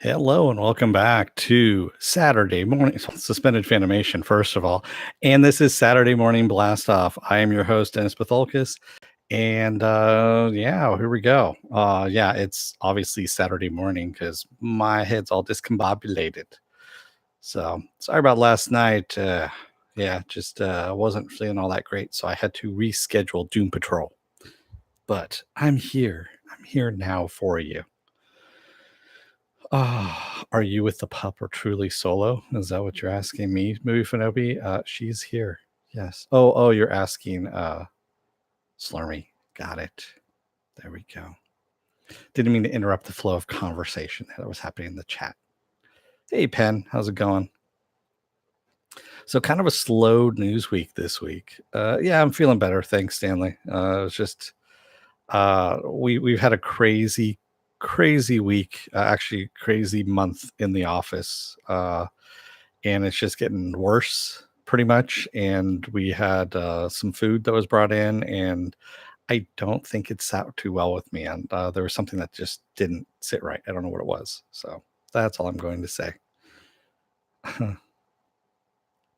Hello and welcome back to Saturday morning suspended Fanimation, first of all. And this is Saturday Morning Blast Off. I am your host, Dennis Patholkis. And yeah, here we go. Yeah, it's obviously Saturday morning because my head's all discombobulated. So sorry about last night. Yeah, just wasn't feeling all that great. So I had to reschedule Doom Patrol. But I'm here. I'm here now for you. Are you with the pup or truly solo? Is that what you're asking me, Movie Fanobi? She's here. Yes. Oh, you're asking Slurmy. Got it. There we go. Didn't mean to interrupt the flow of conversation that was happening in the chat. Hey Pen, how's it going? So kind of a slow news week this week. Yeah, I'm feeling better. Thanks, Stanley. It's just we've had a crazy week, actually crazy month in the office, and it's just getting worse pretty much. And we had some food that was brought in, and I don't think it sat too well with me. And there was something that just didn't sit right. I don't know what it was. So that's all I'm going to say.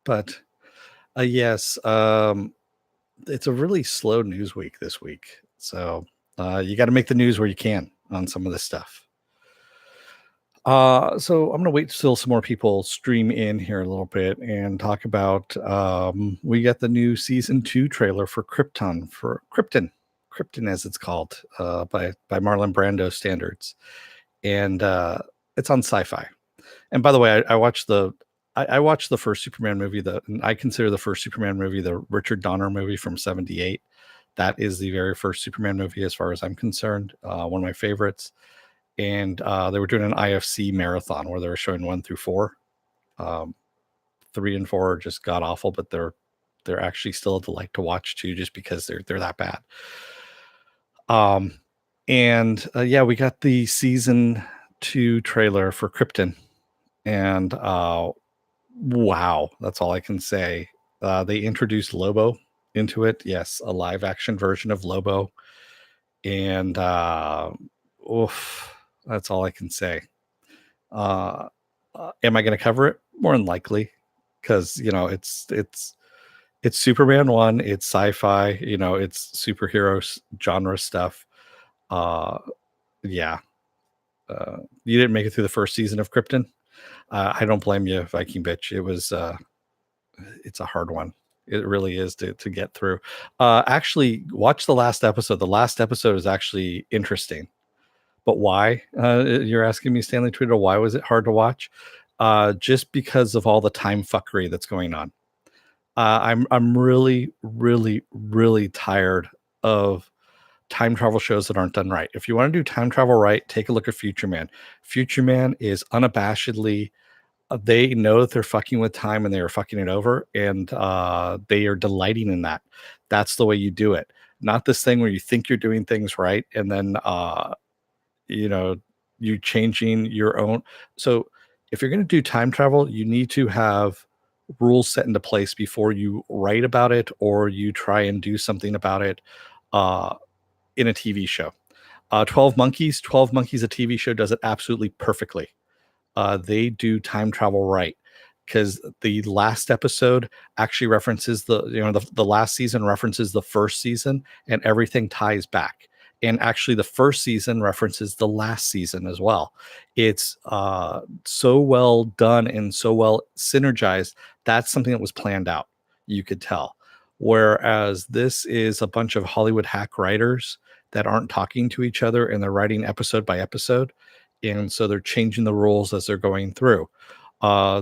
But yes, it's a really slow news week this week. So you got to make the news where you can on some of this stuff. So I'm gonna wait till some more people stream in here a little bit and talk about we got the new season 2 trailer for Krypton as it's called by Marlon Brando standards, and it's on Sci-Fi. And by the way, I watched the first Superman movie. I consider the first Superman movie the Richard Donner movie from '78. That is the very first Superman movie, as far as I'm concerned. One of my favorites. And they were doing an IFC marathon where they were showing 1 through 4. 3 and 4 are just god awful, but they're actually still a delight to watch too, just because they're that bad. And yeah, we got the season 2 trailer for Krypton, and wow, that's all I can say. They introduced Lobo into it. Yes, a live action version of Lobo, and oof. That's all I can say. Am I going to cover it? More than likely, because it's Superman 1. It's sci-fi. It's superhero genre stuff. Yeah. You didn't make it through the first season of Krypton. I don't blame you, Viking bitch. It's a hard one. It really is to get through. Actually, watch the last episode. The last episode is actually interesting. But why? You're asking me, Stanley Twitter, why was it hard to watch? Just because of all the time fuckery that's going on. I'm really, really, really tired of time travel shows that aren't done right. If you want to do time travel right, take a look at Future Man. Future Man is unabashedly, they know that they're fucking with time and they are fucking it over, and they are delighting in that. That's the way you do it. Not this thing where you think you're doing things right and then you changing your own. So if you're going to do time travel, you need to have rules set into place before you write about it or you try and do something about it in a TV show. 12 Monkeys, a TV show, does it absolutely perfectly. They do time travel right, because the last episode actually references the last season references the first season, and everything ties back. And actually the first season references the last season as well. It's so well done and so well synergized. That's something that was planned out, you could tell. Whereas this is a bunch of Hollywood hack writers that aren't talking to each other, and they're writing episode by episode, and so they're changing the rules as they're going through.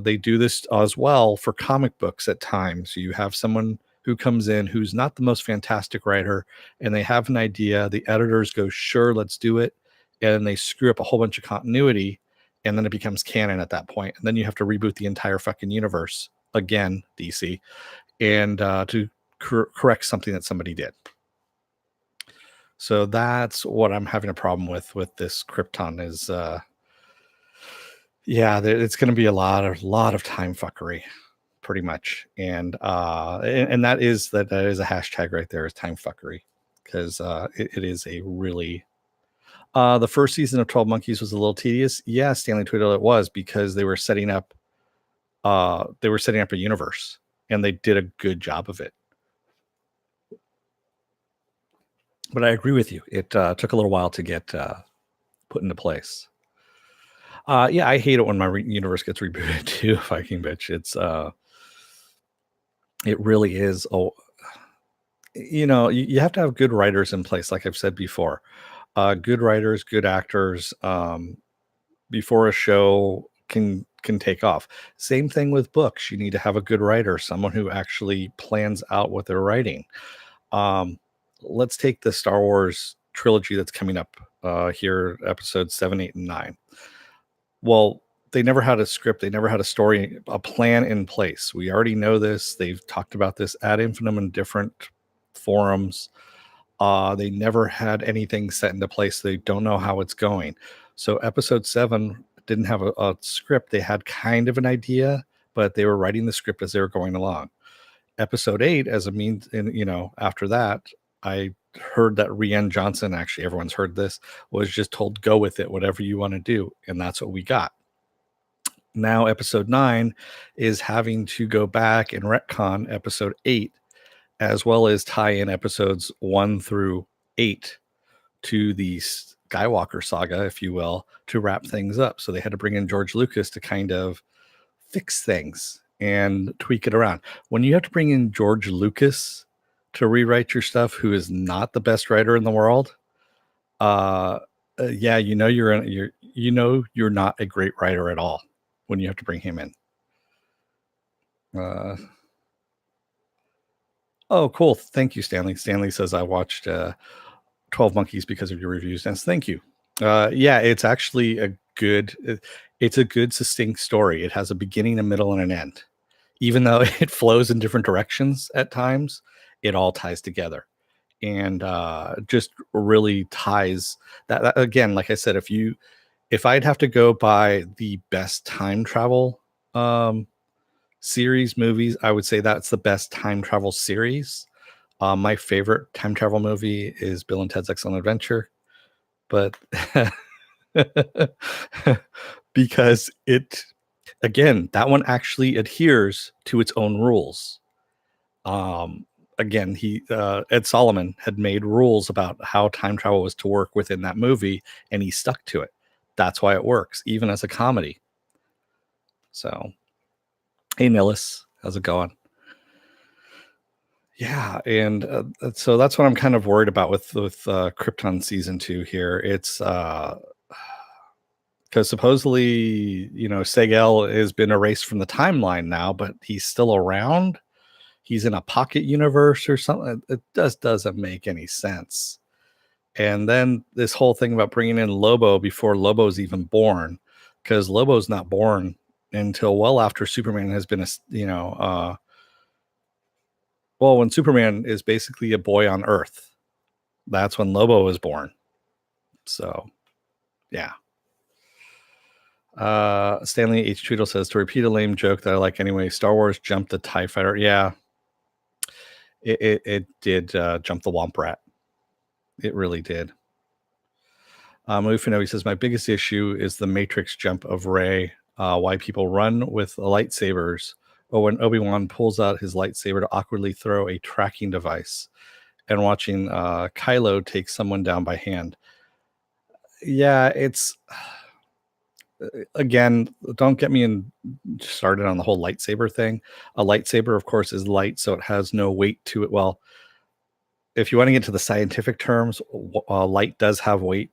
They do this as well for comic books at times. You have someone who comes in who's not the most fantastic writer, and they have an idea. The editors go, sure, let's do it. And they screw up a whole bunch of continuity, and then it becomes canon at that point. And then you have to reboot the entire fucking universe again, DC, and to correct something that somebody did. So that's what I'm having a problem with this Krypton is, yeah, it's going to be a lot of time fuckery, pretty much. And that is a hashtag right there, is time fuckery, because it is a really The first season of 12 Monkeys was a little tedious. Yeah, Stanley tweeted it was because they were setting up a universe and they did a good job of it. But I agree with you. It took a little while to get put into place. Yeah, I hate it when my universe gets rebooted too, Viking bitch. It really is. Oh, you have to have good writers in place, like I've said before. Good writers, good actors, before a show can take off. Same thing with books. You need to have a good writer, someone who actually plans out what they're writing. Um, let's take the Star Wars trilogy that's coming up here, episodes 7, 8, and 9. Well, they never had a script, they never had a story, a plan in place. We already know this. They've talked about this ad infinitum in different forums. They never had anything set into place. They don't know how it's going. So episode 7 didn't have a script. They had kind of an idea, but they were writing the script as they were going along. Episode 8, as a means, and after that, I heard that Rian Johnson, actually everyone's heard this, was just told go with it, whatever you want to do, and that's what we got. Now episode 9 is having to go back and retcon episode 8, as well as tie in episodes 1 through 8 to the Skywalker saga, if you will, to wrap things up. So they had to bring in George Lucas to kind of fix things and tweak it around. When you have to bring in George Lucas to rewrite your stuff, who is not the best writer in the world, yeah, you're not a great writer at all when you have to bring him in. Oh, cool. Thank you, Stanley. Stanley says I watched 12 Monkeys because of your reviews. And thank you. Yeah, it's actually it's a good succinct story. It has a beginning, a middle, and an end. Even though it flows in different directions at times, it all ties together and just really ties that again. Like I said, if I'd have to go by the best time travel series movies, I would say that's the best time travel series. My favorite time travel movie is Bill and Ted's Excellent Adventure, but because that one actually adheres to its own rules. Again, Ed Solomon had made rules about how time travel was to work within that movie, and he stuck to it. That's why it works, even as a comedy. So, hey, Nillis, how's it going? Yeah, and so that's what I'm kind of worried about with Krypton season 2 here. It's because supposedly, Segel has been erased from the timeline now, but he's still around. He's in a pocket universe or something. It doesn't make any sense. And then this whole thing about bringing in Lobo before Lobo's even born, because Lobo's not born until well after Superman has been well, when Superman is basically a boy on Earth, that's when Lobo was born. So, yeah. Stanley H. Tweedle says, to repeat a lame joke that I like anyway, Star Wars jumped the TIE fighter. Yeah, it did jump the Womp Rat. It really did. Mufino, he says, my biggest issue is the Matrix jump of Rey. Why people run with lightsabers, or when Obi-Wan pulls out his lightsaber to awkwardly throw a tracking device, and watching Kylo take someone down by hand. Yeah, it's again, don't get me started on the whole lightsaber thing. A lightsaber, of course, is light, so it has no weight to it. Well, if you want to get to the scientific terms, light does have weight.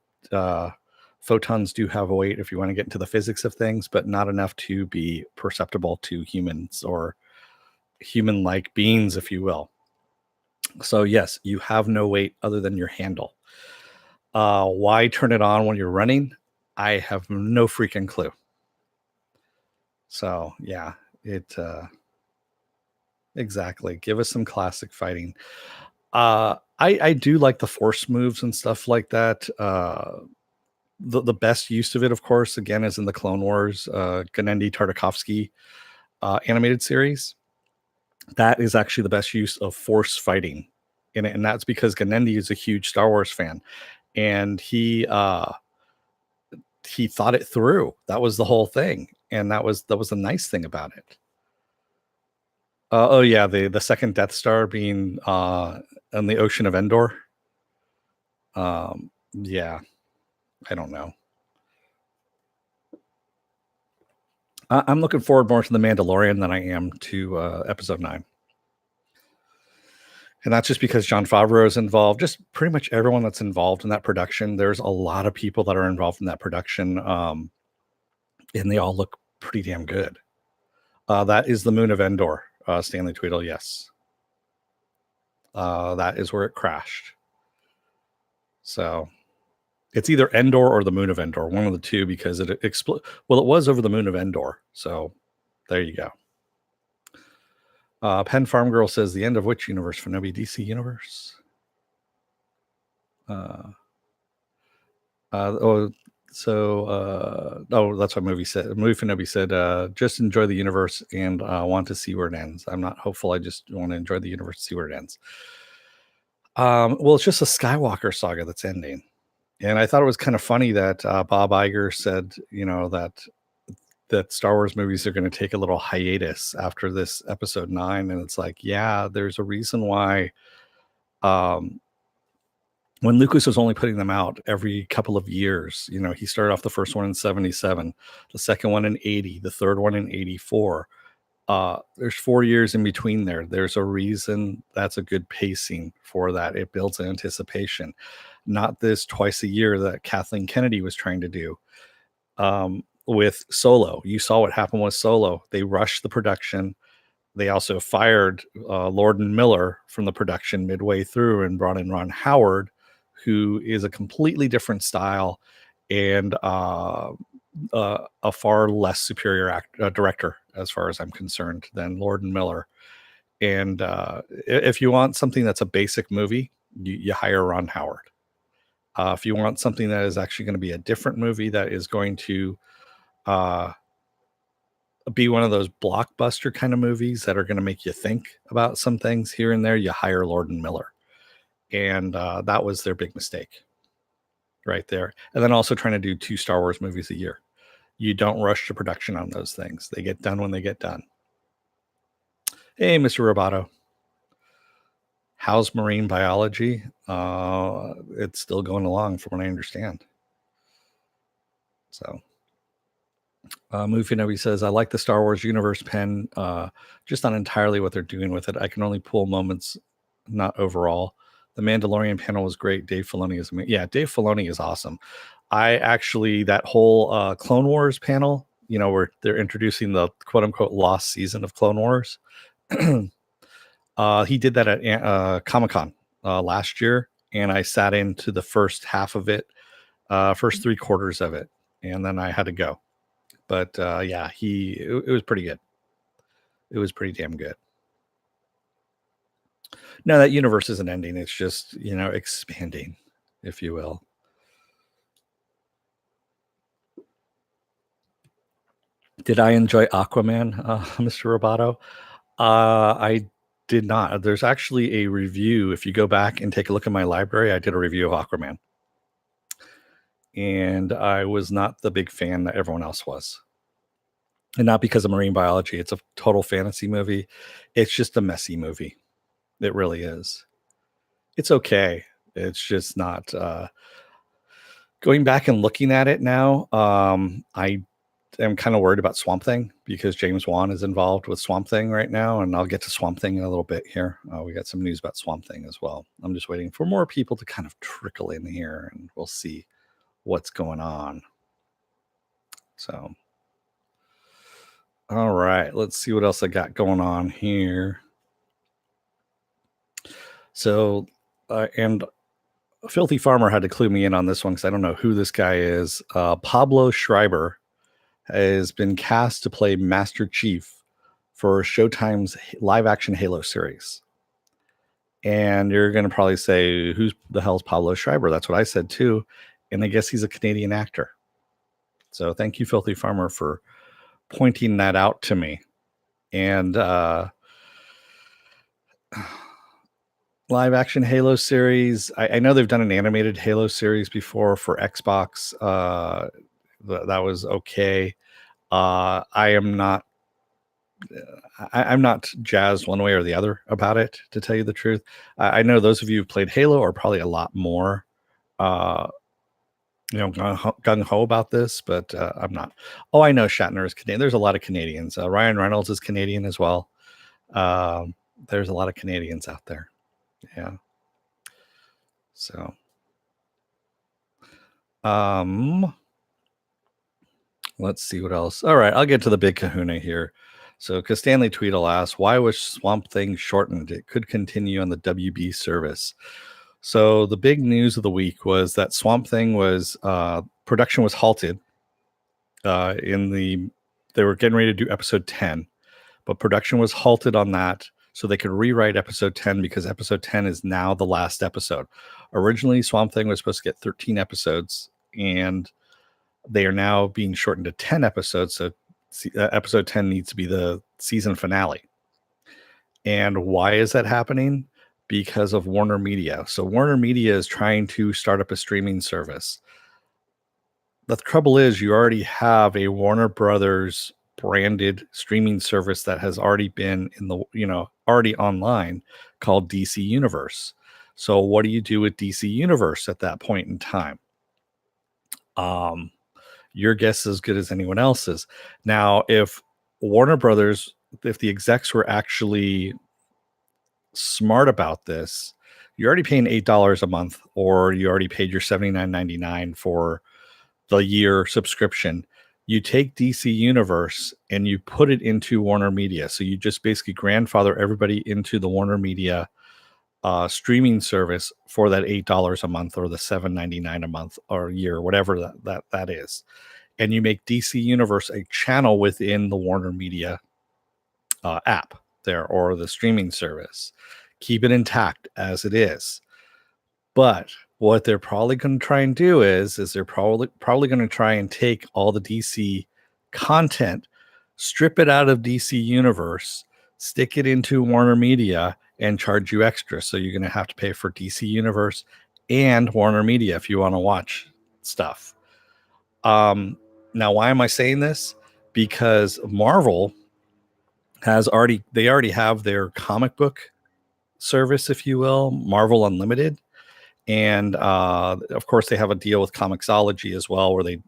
Photons do have weight if you want to get into the physics of things, but not enough to be perceptible to humans or human-like beings, if you will. So yes, you have no weight other than your handle. Why turn it on when you're running? I have no freaking clue. So yeah, exactly. Give us some classic fighting. I do like the force moves and stuff like that. The best use of it, of course, again, is in the Clone Wars Gennady Tartakovsky animated series. That is actually the best use of force fighting in it, and that's because Gennady is a huge Star Wars fan. and he thought it through. That was the whole thing, and that was the nice thing about it. Oh yeah, the second Death Star being in the Ocean of Endor. Yeah, I don't know. I'm looking forward more to the Mandalorian than I am to Episode 9. And that's just because Jon Favreau is involved. Just pretty much everyone that's involved in that production. There's a lot of people that are involved in that production, and they all look pretty damn good. That is the moon of Endor, Stanley Tweedle. Yes, that is where it crashed. So it's either Endor or the moon of Endor, one of the two, because it exploded. Well, it was over the moon of Endor. So there you go. Penn Farm Girl says the end of which universe? Fenobi DC universe. Oh, that's what movie said. Movie Fenobi said, just enjoy the universe and want to see where it ends. I'm not hopeful. I just want to enjoy the universe, see where it ends. Well, it's just a Skywalker saga that's ending. And I thought it was kind of funny that Bob Iger said, that Star Wars movies are going to take a little hiatus after this Episode 9. And it's like, yeah, there's a reason why when Lucas was only putting them out every couple of years, he started off the first one in 77, the second one in 80, the third one in 84. There's 4 years in between there. There's a reason that's a good pacing for that. It builds anticipation, not this twice a year that Kathleen Kennedy was trying to do. With Solo, you saw what happened with Solo. They rushed the production. They also fired Lord and Miller from the production midway through and brought in Ron Howard, who is a completely different style and a far less superior director, as far as I'm concerned, than Lord and Miller. And if you want something that's a basic movie, you hire Ron Howard. If you want something that is actually going to be a different movie that is going to be one of those blockbuster kind of movies that are going to make you think about some things here and there, you hire Lord and Miller. And that was their big mistake right there. And then also trying to do 2 Star Wars movies a year. You don't rush the production on those things. They get done when they get done. Hey, Mr. Roboto. How's marine biology? It's still going along from what I understand. So Movie Nobby says, I like the Star Wars universe pen, just not entirely what they're doing with it. I can only pull moments, not overall. The Mandalorian panel was great. Dave Filoni is amazing. Yeah, Dave Filoni is awesome. I actually, that whole Clone Wars panel, where they're introducing the quote unquote lost season of Clone Wars. He did that at Comic-Con last year, and I sat into the first half of it, first 3/4 of it, and then I had to go. But yeah, it was pretty good. It was pretty damn good. No, that universe isn't ending. It's just, expanding, if you will. Did I enjoy Aquaman, Mr. Roboto? I did not. There's actually a review. If you go back and take a look at my library, I did a review of Aquaman. And I was not the big fan that everyone else was. And not because of marine biology. It's a total fantasy movie. It's just a messy movie. It really is. It's okay. It's just not. Going back and looking at it now, I am kind of worried about Swamp Thing because James Wan is involved with Swamp Thing right now, and I'll get to Swamp Thing in a little bit here. We got some news about Swamp Thing as well. I'm just waiting for more people to kind of trickle in here, and we'll see what's going on. So, all right, let's see what else I got going on here. So, and Filthy Farmer had to clue me in on this one because I don't know who this guy is. Pablo Schreiber has been cast to play Master Chief for Showtime's live-action Halo series. And you're going to probably say, who's the hell's Pablo Schreiber? That's what I said too. And I guess he's a Canadian actor. So thank you, Filthy Farmer, for pointing that out to me. And Live action Halo series. I know they've done an animated Halo series before for Xbox. That was okay. I am not. I'm not jazzed one way or the other about it, to tell you the truth. I know those of you who've played Halo are probably a lot more, uh, gung ho about this, but I'm not. Oh, I know Shatner is Canadian. There's a lot of Canadians. Ryan Reynolds is Canadian as well. Um, there's a lot of Canadians out there. Yeah. So, um, let's see what else. All right, I'll get to the big kahuna here. So, because Stanley Tweedle asks, why was Swamp Thing shortened? It could continue on the WB service. So, the big news of the week was that Swamp Thing was production was halted. They were getting ready to do episode 10, but production was halted on that so they could rewrite episode 10 because episode 10 is now the last episode. Originally, Swamp Thing was supposed to get 13 episodes, and they are now being shortened to 10 episodes. So episode 10 needs to be the season finale. And why is that happening? Because of Warner Media. So Warner Media is trying to start up a streaming service. The trouble is you already have a Warner Brothers branded streaming service that has already been already online, called DC Universe. So what do you do with DC Universe at that point in time? Your guess is as good as anyone else's. Now, if Warner Brothers, if the execs were actually smart about this, you're already paying $8 a month, or you already paid your $79.99 for the year subscription. You take DC Universe and you put it into Warner Media. So you just basically grandfather everybody into the Warner Media streaming service for that $8 a month, or the $7.99 a month or a year, whatever that is. And you make DC Universe a channel within the Warner Media app there, or the streaming service. Keep it intact as it is. But what they're probably going to try and do is they're probably going to try and take all the DC content, strip it out of DC Universe, stick it into Warner Media, and charge you extra. So you're going to have to pay for DC Universe and Warner Media if you want to watch stuff. Now, why am I saying this? Because Marvel they already have their comic book service, if you will, Marvel Unlimited. And of course, they have a deal with Comixology as well, where they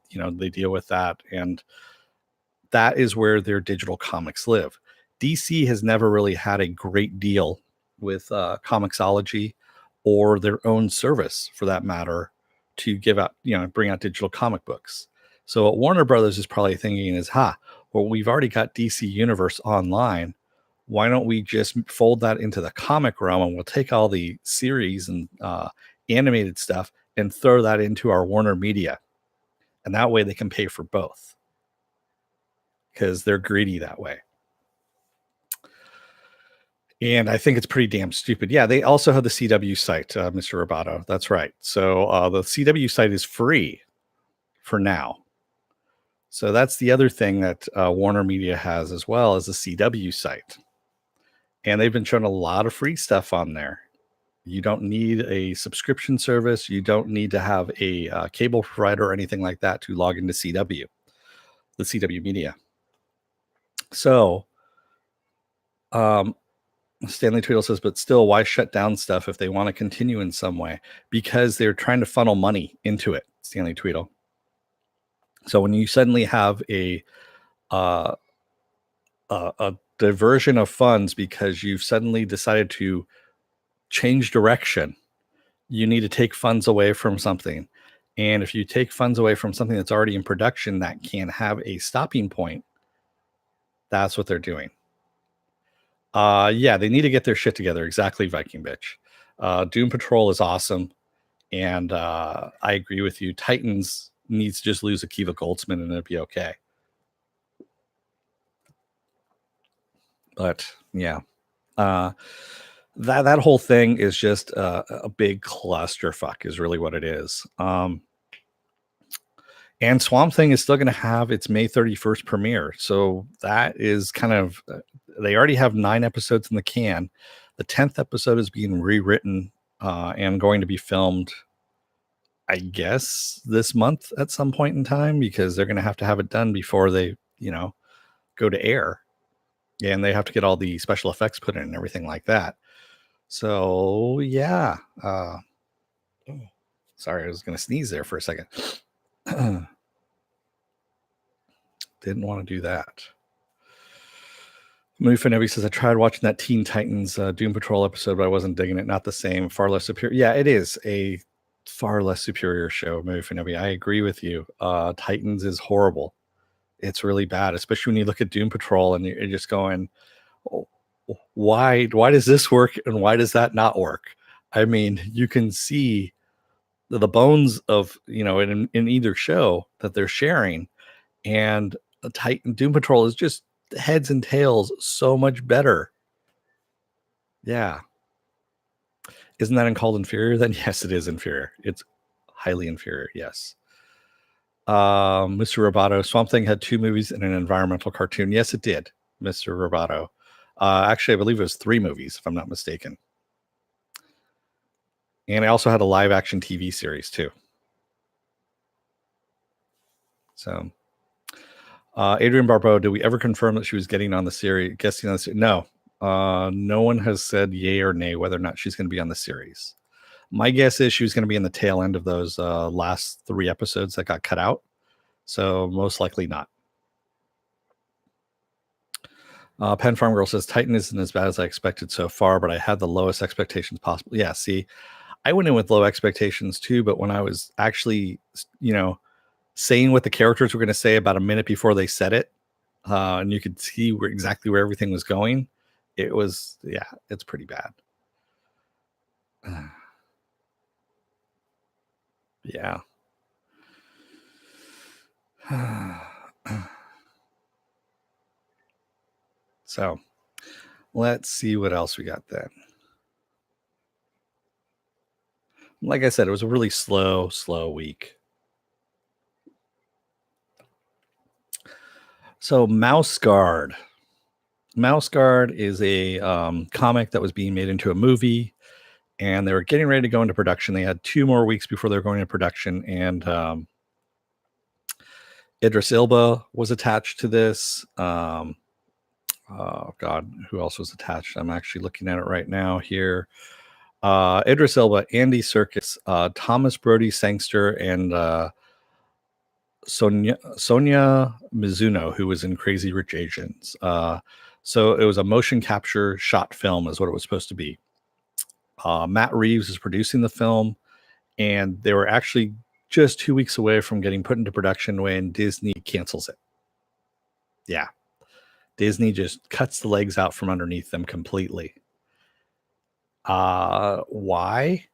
deal with that, and that is where their digital comics live. DC has never really had a great deal with Comixology, or their own service, for that matter, to bring out digital comic books. So what Warner Brothers is probably thinking is, well, we've already got DC Universe online. Why don't we just fold that into the comic realm, and we'll take all the series and animated stuff and throw that into our Warner Media, and that way they can pay for both, because they're greedy that way. And I think it's pretty damn stupid. Yeah, they also have the CW site, Mr. Roboto. That's right. So the CW site is free for now. So that's the other thing that Warner Media has, as well as the CW site. And they've been showing a lot of free stuff on there. You don't need a subscription service. You don't need to have a cable provider or anything like that to log into CW, the CW Media. So Stanley Tweedle says, but still, why shut down stuff if they want to continue in some way? Because they're trying to funnel money into it, Stanley Tweedle. So when you suddenly have a diversion of funds because you've suddenly decided to change direction, you need to take funds away from something. And if you take funds away from something that's already in production that can have a stopping point, that's what they're doing. Yeah, they need to get their shit together. Exactly, Viking Bitch. Doom Patrol is awesome. And I agree with you. Titans needs to just lose Akiva Goldsman and it'll be okay. But yeah, that whole thing is just a big clusterfuck, is really what it is. And Swamp Thing is still going to have its May 31st premiere. So that is kind of, they already have 9 episodes in the can. The 10th episode is being rewritten and going to be filmed, I guess, this month at some point in time, because they're going to have it done before they, go to air. And they have to get all the special effects put in and everything like that. So, yeah. Sorry, I was going to sneeze there for a second. Didn't want to do that. Movie Nevi says, I tried watching that Teen Titans Doom Patrol episode, but I wasn't digging it. Not the same. Far less superior. Yeah, it is a far less superior show, Movie Nevi. I agree with you. Titans is horrible. It's really bad, especially when you look at Doom Patrol and you're just going, oh, why does this work and why does that not work? I mean, you can see the bones of, in either show that they're sharing, and Titan Doom Patrol is just heads and tails so much better. Yeah. Isn't that called inferior then? Yes, it is inferior. It's highly inferior. Yes. Mr. Roboto, Swamp Thing had 2 movies and an environmental cartoon. Yes, it did, Mr. Roboto. Actually, I believe it was 3 movies, if I'm not mistaken. And I also had a live action TV series too. So, Adrian Barbeau, did we ever confirm that she was getting on the series? Guessing on the series? No. No one has said yay or nay whether or not she's going to be on the series. My guess is she was going to be in the tail end of those last 3 episodes that got cut out. So most likely not. Pen Farm Girl says Titan isn't as bad as I expected so far, but I had the lowest expectations possible. Yeah, see, I went in with low expectations too, but when I was actually, saying what the characters were going to say about a minute before they said it, and you could see exactly where everything was going, it's pretty bad. Yeah. So let's see what else we got then. Like I said, it was a really slow week. So Mouse Guard. Mouse Guard is a comic that was being made into a movie, and they were getting ready to go into production. They had 2 more weeks before they were going into production, and Idris Elba was attached to this. Oh God, who else was attached? I'm actually looking at it right now here. Idris Elba, Andy Serkis, Thomas Brody Sangster, and Sonia Mizuno, who was in Crazy Rich Asians. So it was a motion capture shot film, is what it was supposed to be. Matt Reeves is producing the film, and they were actually just 2 weeks away from getting put into production when Disney cancels it. Yeah. Disney just cuts the legs out from underneath them completely. Why?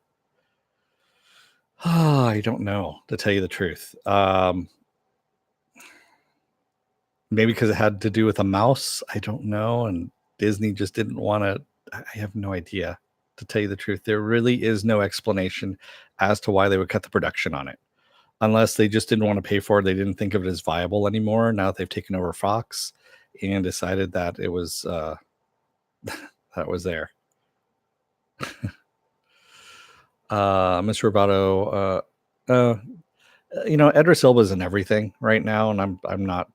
I don't know, to tell you the truth. Maybe because it had to do with a mouse. I don't know. And Disney just didn't want to. I have no idea, to tell you the truth. There really is no explanation as to why they would cut the production on it, unless they just didn't want to pay for it. They didn't think of it as viable anymore. Now that they've taken over Fox and decided that it was that was there. Mr. Roboto, Idris Elba's in everything right now, and I'm not.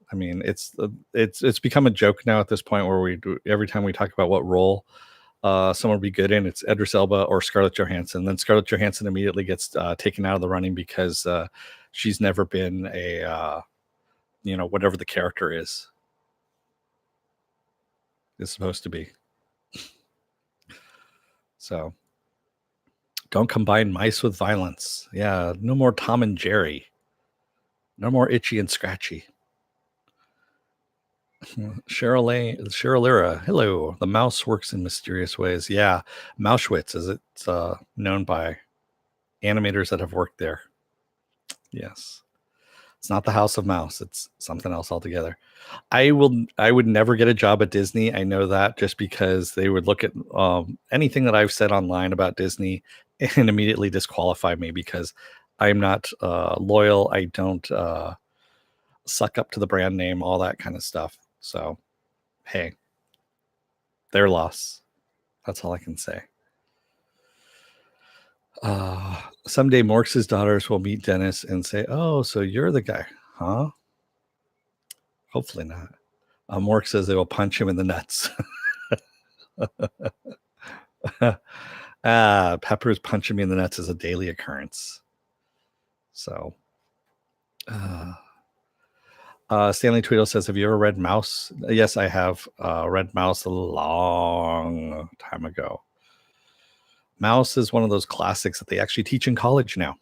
I mean, it's become a joke now at this point where every time we talk about what role someone would be good in, it's Idris Elba or Scarlett Johansson. Then Scarlett Johansson immediately gets taken out of the running because she's never been a whatever the character is supposed to be. So don't combine mice with violence. Yeah, no more Tom and Jerry. No more Itchy and Scratchy. Cheryl Lyra, hello. The mouse works in mysterious ways. Yeah, Mauschwitz, as it's known by animators that have worked there. Yes, it's not the House of Mouse. It's something else altogether. I would never get a job at Disney. I know that, just because they would look at anything that I've said online about Disney and immediately disqualify me because I'm not loyal. I don't suck up to the brand name, all that kind of stuff. So, hey, their loss. That's all I can say. Someday Morks's daughters will meet Dennis and say, "Oh, so you're the guy, huh?" Hopefully not. Mork says they will punch him in the nuts. Pepper's punching me in the nuts is a daily occurrence. So, Stanley Tweedle says, "Have you ever read Mouse?" Yes, I have read Mouse a long time ago. Mouse is one of those classics that they actually teach in college now.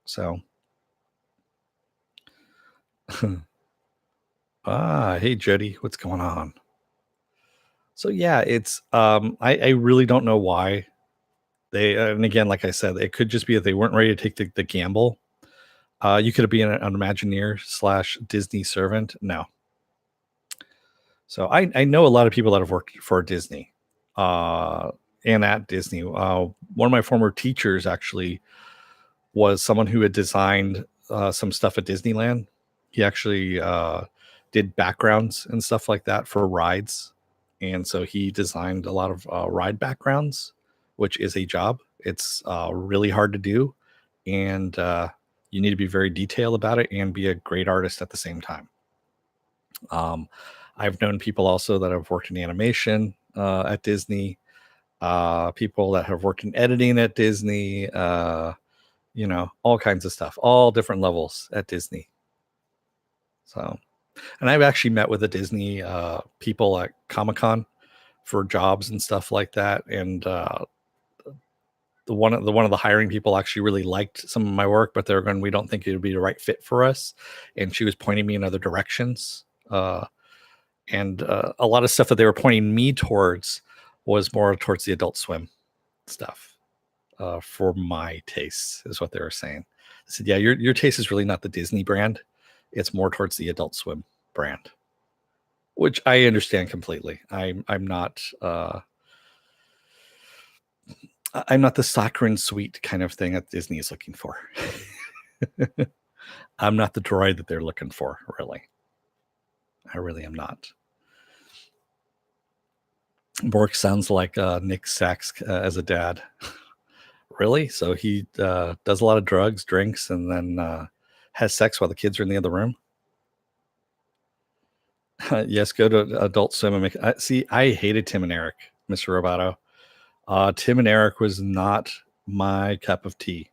So, hey Jody, what's going on? So yeah, it's I really don't know why they, and again, like I said, it could just be that they weren't ready to take the gamble. You could be an Imagineer slash Disney servant. No. So I know a lot of people that have worked for Disney, uh, and at Disney. One of my former teachers actually was someone who had designed some stuff at Disneyland. He actually did backgrounds and stuff like that for rides, and so he designed a lot of ride backgrounds, which is a job. It's really hard to do, and you need to be very detailed about it and be a great artist at the same time. I've known people also that have worked in animation at Disney, people that have worked in editing at Disney, all kinds of stuff, all different levels at Disney. So, and I've actually met with the Disney people at Comic-Con for jobs and stuff like that. And the one of the hiring people actually really liked some of my work, but they're going, we don't think it would be the right fit for us. And she was pointing me in other directions. And a lot of stuff that they were pointing me towards was more towards the Adult Swim stuff for my tastes, is what they were saying. I said, yeah, your taste is really not the Disney brand. It's more towards the Adult Swim brand, which I understand completely. I'm not I'm not the saccharine sweet kind of thing that Disney is looking for. I'm not the droid that they're looking for, really. I really am not. Bork sounds like Nick Sachs as a dad. Really? So he does a lot of drugs, drinks, and then has sex while the kids are in the other room? Yes, go to Adult Swim and make. See, I hated Tim and Eric, Mr. Roboto. Tim and Eric was not my cup of tea.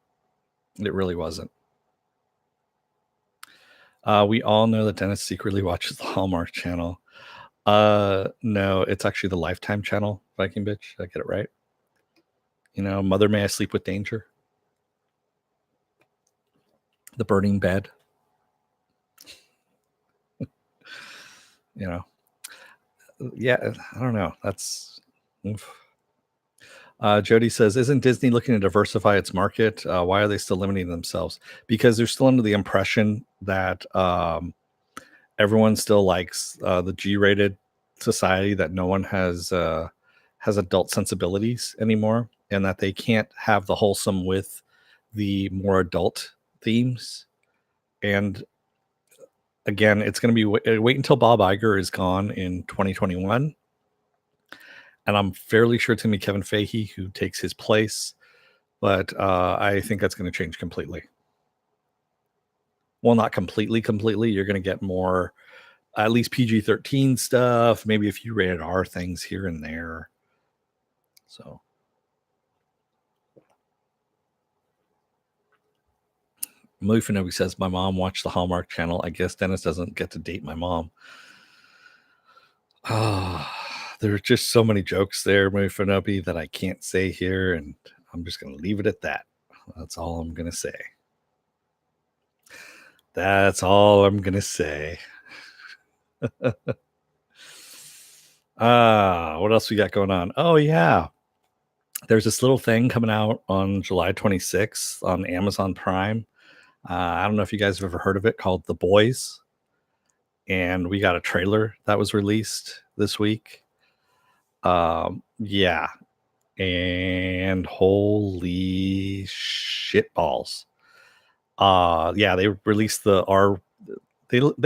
It really wasn't. We all know that Dennis secretly watches the Hallmark Channel. No, it's actually the Lifetime Channel, Viking bitch. Did I get it right? Mother May I Sleep with Danger? The Burning Bed. Yeah, I don't know. That's. Oof. Jody says, "Isn't Disney looking to diversify its market? Why are they still limiting themselves? Because they're still under the impression that everyone still likes the G-rated society, that no one has adult sensibilities anymore, and that they can't have the wholesome with the more adult themes. And again, it's going to be wait until Bob Iger is gone in 2021." And I'm fairly sure it's going to be Kevin Feige who takes his place. But I think that's going to change completely. Well, not completely. You're going to get more, at least PG-13 stuff, maybe a few rated R things here and there. So. Mufinobi says, "My mom watched the Hallmark Channel. I guess Dennis doesn't get to date my mom." There are just so many jokes there, Mufinobi, that I can't say here, and I'm just going to leave it at that. That's all I'm going to say. That's all I'm going to say. What else we got going on? Oh, yeah. There's this little thing coming out on July 26th on Amazon Prime. I don't know if you guys have ever heard of it, called The Boys. And we got a trailer that was released this week. Yeah. And holy shit balls. Yeah, they released they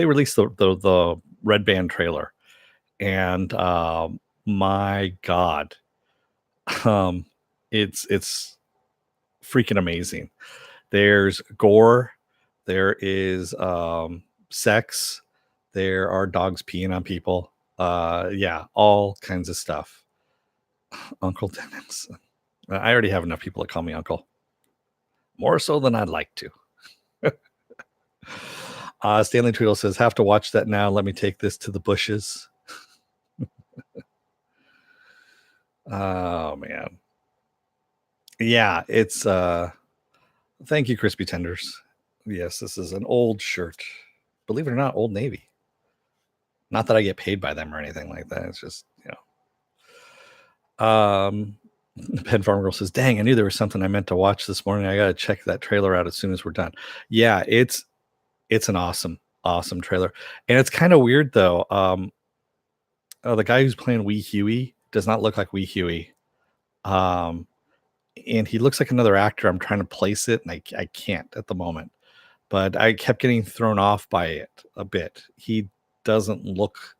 released the Red Band trailer. And my God, Um, it's freaking amazing. There's gore, there is sex, there are dogs peeing on people. Yeah, all kinds of stuff. Uncle Dennis. I already have enough people that call me uncle. More so than I'd like to. Stanley Tweedle says, have to watch that now. Let me take this to the bushes. Oh man. Yeah, it's thank you, Crispy Tenders. Yes, this is an old shirt. Believe it or not, Old Navy. Not that I get paid by them or anything like that. It's just, Pen Farm Girl says, dang, I knew there was something I meant to watch this morning. I gotta check that trailer out as soon as we're done. Yeah, it's an awesome trailer. And it's kind of weird though. The guy who's playing Wee Huey does not look like Wee Huey. And he looks like another actor. I'm trying to place it and I can't at the moment. But I kept getting thrown off by it a bit. He doesn't look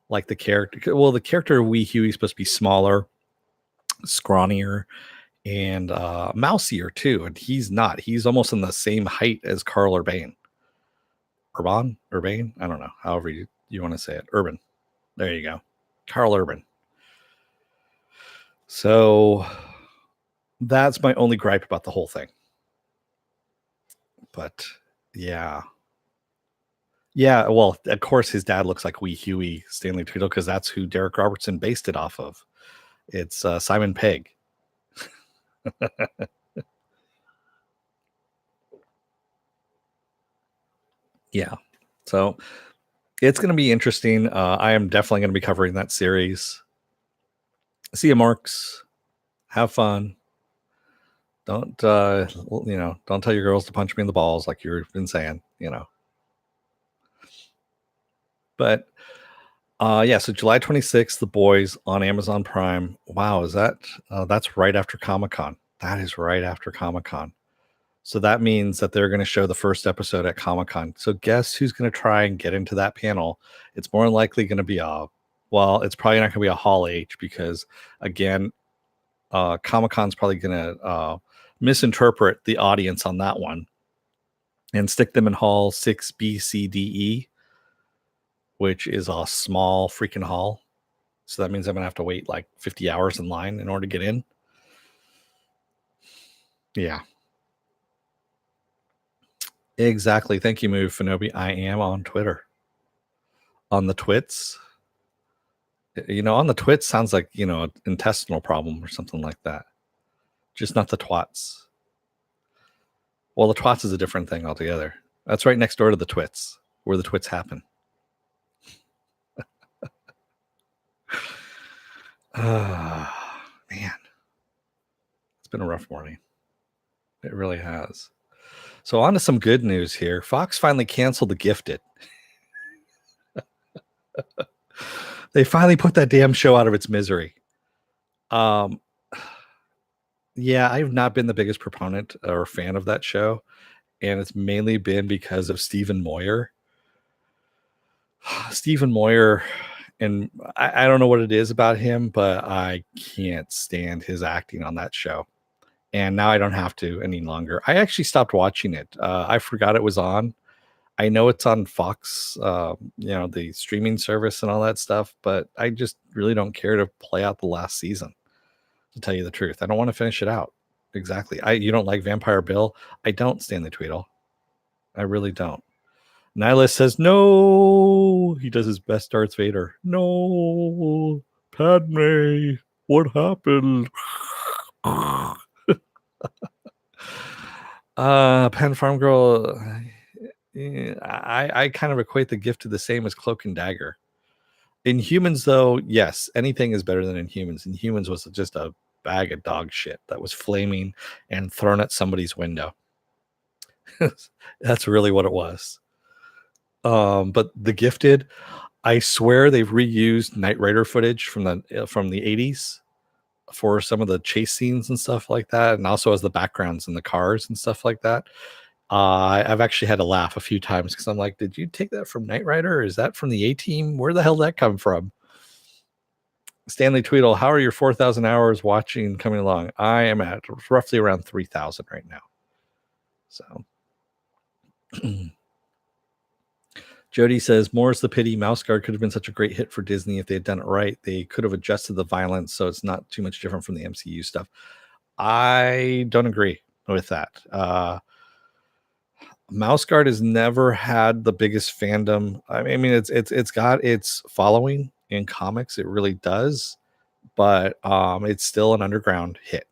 like the character. Well, the character of Wee Huey is supposed to be smaller, scrawnier, and mousier too. And he's not. He's almost in the same height as Carl Urban. Urbane? I don't know. However you want to say it. Urban. There you go. Carl Urban. So that's my only gripe about the whole thing. But yeah. Yeah, well, of course his dad looks like Wee Huey, Stanley Tweedle, because that's who Derek Robertson based it off of. It's Simon Pegg. Yeah. So it's going to be interesting. I am definitely going to be covering that series. See you, Marks. Have fun. Don't don't tell your girls to punch me in the balls like you've been saying, But yeah, so July 26th, The Boys on Amazon Prime. Wow, is that that's right after Comic-Con. That is right after Comic-Con. So that means that they're going to show the first episode at Comic-Con. So guess who's going to try and get into that panel? It's more likely going to be it's probably not going to be a Hall H because again, Comic-Con's probably going to misinterpret the audience on that one and stick them in Hall 6B, C, D, E, which is a small freaking hall. So that means I'm going to have to wait like 50 hours in line in order to get in. Yeah. Exactly. Thank you, Move Finobi. I am on Twitter. On the twits. On the twits sounds like, an intestinal problem or something like that. Just not the twats. Well, the twats is a different thing altogether. That's right next door to the twits, where the twits happen. Man. It's been a rough morning. It really has. So on to some good news here. Fox finally canceled The Gifted. They finally put that damn show out of its misery. Yeah, I've not been the biggest proponent or fan of that show, and it's mainly been because of Stephen Moyer. Stephen Moyer, and I don't know what it is about him, but I can't stand his acting on that show. And now I don't have to any longer. I actually stopped watching it. I forgot it was on. I know it's on Fox, the streaming service and all that stuff, but I just really don't care to play out the last season, to tell you the truth. I don't want to finish it out. Exactly. You don't like Vampire Bill? I don't, Stanley Tweedle. I really don't. Nihilus says, no. He does his best Darth Vader. No. Padme, what happened? Pen Farm Girl, I kind of equate the gift to the same as Cloak and Dagger. Inhumans, though, yes, anything is better than Inhumans. Inhumans was just a bag of dog shit that was flaming and thrown at somebody's window. That's really what it was. But The Gifted, I swear they've reused Knight Rider footage from the 80s for some of the chase scenes and stuff like that, and also as the backgrounds in the cars and stuff like that. I've actually had to laugh a few times because I'm like, did you take that from Knight Rider? Or is that from the A-Team? Where the hell did that come from? Stanley Tweedle, how are your 4,000 hours watching coming along? I am at roughly around 3,000 right now. So Jody says, more's the pity. Mouse Guard could have been such a great hit for Disney if they had done it right. They could have adjusted the violence so it's not too much different from the MCU stuff. I don't agree with that. Mouse Guard has never had the biggest fandom. I mean, it's got its following in comics. It really does, but it's still an underground hit.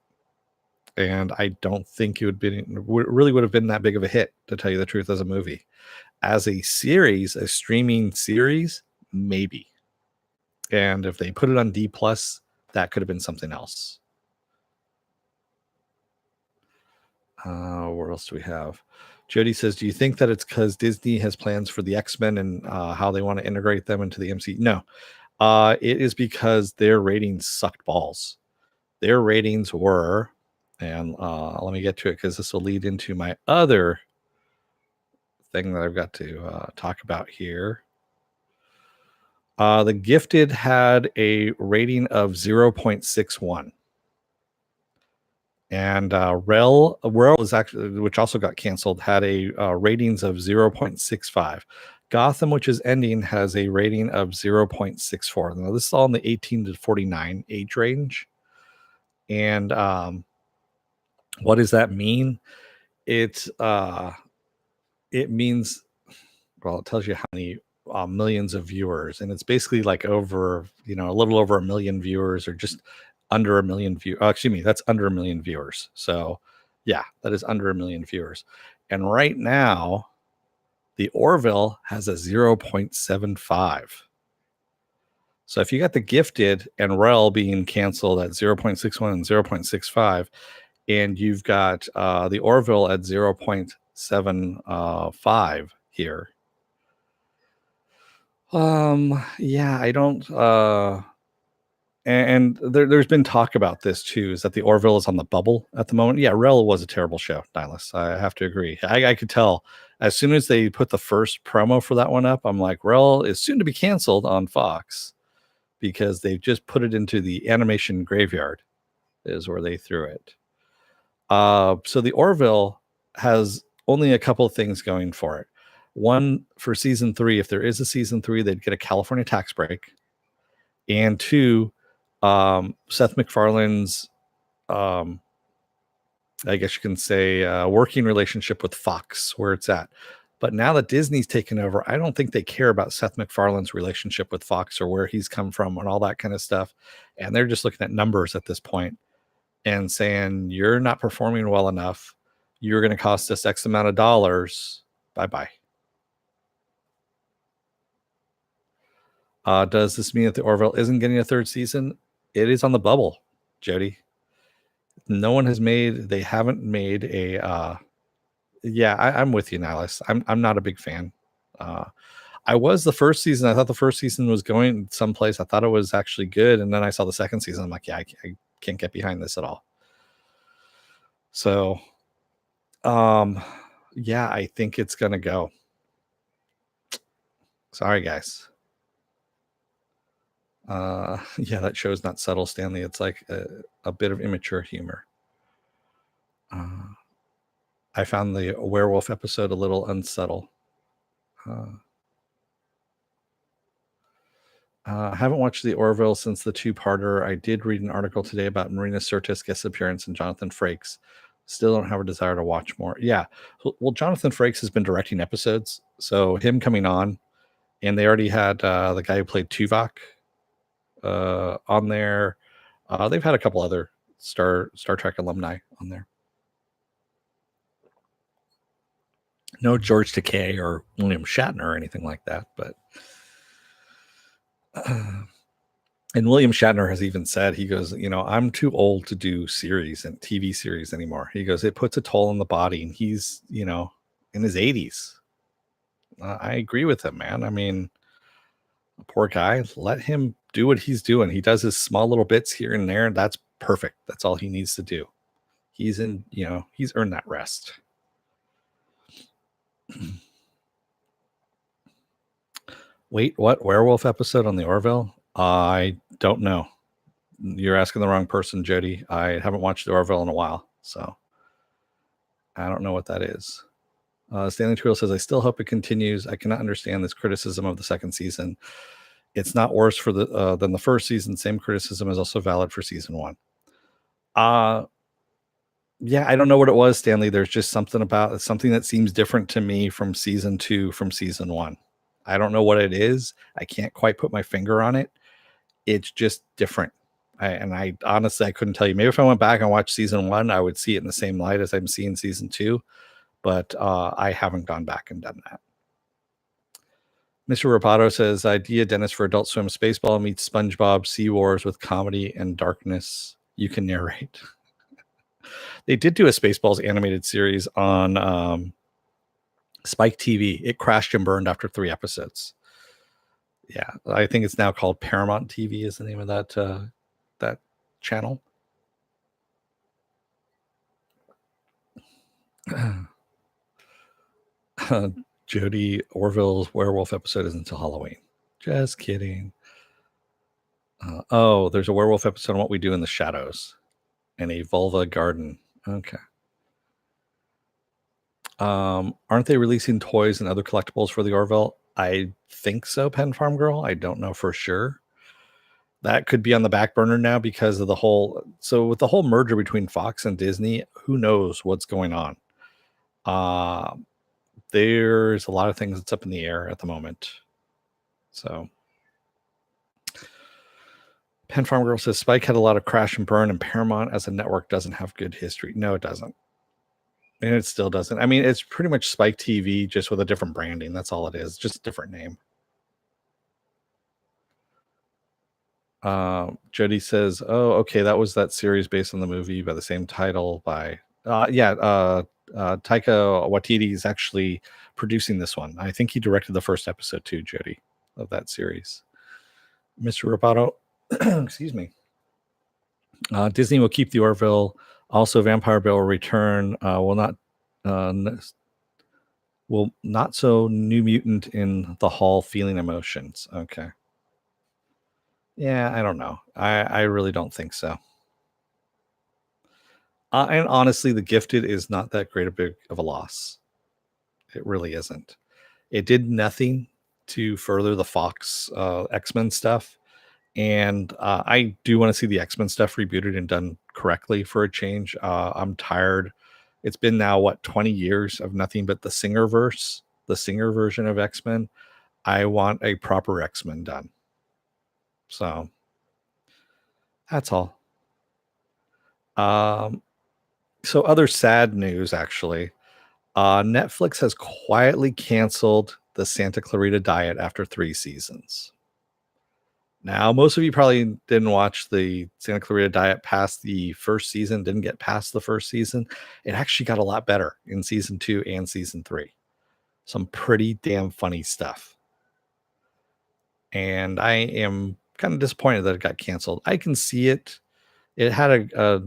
And I don't think it really would have been that big of a hit, to tell you the truth, as a movie. As a series, a streaming series, maybe. And if they put it on D plus, that could have been something else. What else do we have? Jody says, do you think that it's because Disney has plans for the X-Men and how they want to integrate them into the MCU? No. It is because their ratings sucked balls. Their ratings were, and let me get to it because this will lead into my other thing that I've got to talk about here. The Gifted had a rating of 0.61. And Rel was actually, which also got canceled, had a ratings of 0.65. Gotham, which is ending, has a rating of 0.64. Now, this is all in the 18 to 49 age range. And what does that mean? It means, well, it tells you how many millions of viewers, and it's basically like over, a little over 1 million viewers, or just under 1 million viewers. Excuse me, that's under 1 million viewers. So yeah, that is under 1 million viewers. And right now, the Orville has a 0.75. So if you got the Gifted and Rel being canceled at 0.61 and 0.65, and you've got the Orville at 0.75 here. Yeah, I don't. And there's been talk about this too, is that the Orville is on the bubble at the moment. Yeah, Rel was a terrible show, Nihilus. I have to agree. I could tell as soon as they put the first promo for that one up, I'm like, Rel is soon to be canceled on Fox because they've just put it into the animation graveyard, is where they threw it. So the Orville has only a couple of things going for it. One, for season 3, if there is a season 3, they'd get a California tax break. And 2, Seth MacFarlane's, I guess you can say, working relationship with Fox, where it's at. But now that Disney's taken over, I don't think they care about Seth MacFarlane's relationship with Fox or where he's come from and all that kind of stuff. And they're just looking at numbers at this point and saying, you're not performing well enough. You're going to cost us X amount of dollars. Bye-bye. Does this mean that the Orville isn't getting a third season? It is on the bubble, Jody. No one has made, they haven't made a, yeah, I'm with you, Nihilus. I'm not a big fan. I was the first season. I thought the first season was going someplace. I thought it was actually good. And then I saw the second season. I'm like, yeah, I can't get behind this at all. So, yeah, I think it's going to go. Sorry, guys. Yeah, that show's not subtle, Stanley. It's like a bit of immature humor. I found the werewolf episode a little unsubtle. I haven't watched the Orville since the 2-parter. I did read an article today about Marina Sirtis' guest appearance and Jonathan Frakes. Still don't have a desire to watch more. Yeah. Well, Jonathan Frakes has been directing episodes. So him coming on, and they already had the guy who played Tuvok on there. They've had a couple other Star Trek alumni on there. No George Takei or William Shatner or anything like that, but and William Shatner has even said, he goes, I'm too old to do series and TV series anymore. He goes, it puts a toll on the body, and he's, in his 80s. I agree with him, man. I mean, poor guy, let him do what he's doing. He does his small little bits here and there. And that's perfect. That's all he needs to do. He's he's earned that rest. Wait, what werewolf episode on the Orville? I don't know. You're asking the wrong person, Jody. I haven't watched the Orville in a while, so I don't know what that is. Stanley Twill says, I still hope it continues. I cannot understand this criticism of the second season. It's not worse for than the first season. Same criticism is also valid for season 1. Yeah, I don't know what it was, Stanley. There's just something that seems different to me from season 2 from season 1. I don't know what it is. I can't quite put my finger on it. It's just different. I honestly, I couldn't tell you. Maybe if I went back and watched season 1, I would see it in the same light as I'm seeing season 2. But I haven't gone back and done that. Mr. Rapato says, idea Dennis for Adult Swim Spaceball meets SpongeBob Sea Wars with comedy and darkness. You can narrate. They did do a Spaceballs animated series on Spike TV. It crashed and burned after 3 episodes. Yeah, I think it's now called Paramount TV is the name of that channel. Jody Orville's werewolf episode is until Halloween. Just kidding. There's a werewolf episode on What We Do in the Shadows and a vulva garden. Okay. Aren't they releasing toys and other collectibles for the Orville? I think so, Pen Farm Girl. I don't know for sure. That could be on the back burner now because of the whole. So with the whole merger between Fox and Disney, who knows what's going on? There's a lot of things that's up in the air at the moment. So Pen Farm Girl says Spike had a lot of crash and burn, and Paramount as a network doesn't have good history. No, it doesn't. And it still doesn't. I mean, it's pretty much Spike TV, just with a different branding. That's all it is. Just a different name. Jody says, oh, okay, that was that series based on the movie by the same title by Taika Waititi is actually producing this one. I think he directed the first episode too, Jody, of that series. Mr. Roboto, excuse me. Disney will keep the Orville. Also, Vampire Bill will return. Will not so New Mutant in the Hall feeling emotions. Okay. Yeah, I don't know. I really don't think so. And honestly, The Gifted is not that great of a loss. It really isn't. It did nothing to further the Fox X-Men stuff. And I do want to see the X-Men stuff rebooted and done correctly for a change. I'm tired. It's been now, 20 years of nothing but the Singer version of X-Men. I want a proper X-Men done. So that's all. So other sad news, actually. Netflix has quietly canceled the Santa Clarita Diet after 3 seasons. Now, most of you probably didn't watch the Santa Clarita Diet past the first season, didn't get past the first season. It actually got a lot better in season 2 and season 3. Some pretty damn funny stuff. And I am kind of disappointed that it got canceled. I can see it. It had a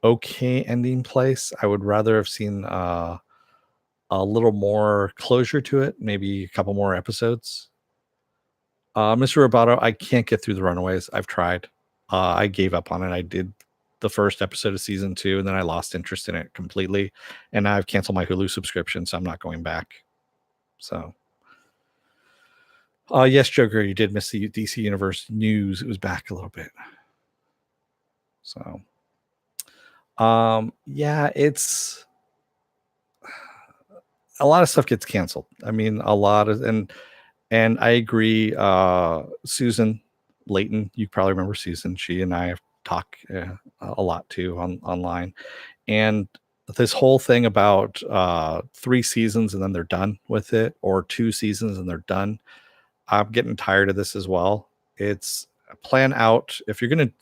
okay ending place. I would rather have seen a little more closure to it, maybe a couple more episodes. Mr. Roboto, I can't get through The Runaways. I've tried. I gave up on it. I did the first episode of season 2, and then I lost interest in it completely. And I've canceled my Hulu subscription, so I'm not going back. So, yes, Joker, you did miss the DC Universe news. It was back a little bit. So, yeah, it's a lot of stuff gets canceled. I mean, a lot of and I agree. Susan Layton, you probably remember Susan. She and I have talked a lot too online. And this whole thing about 3 seasons and then they're done with it, or 2 seasons and they're done. I'm getting tired of this as well. It's plan out. If you're going to,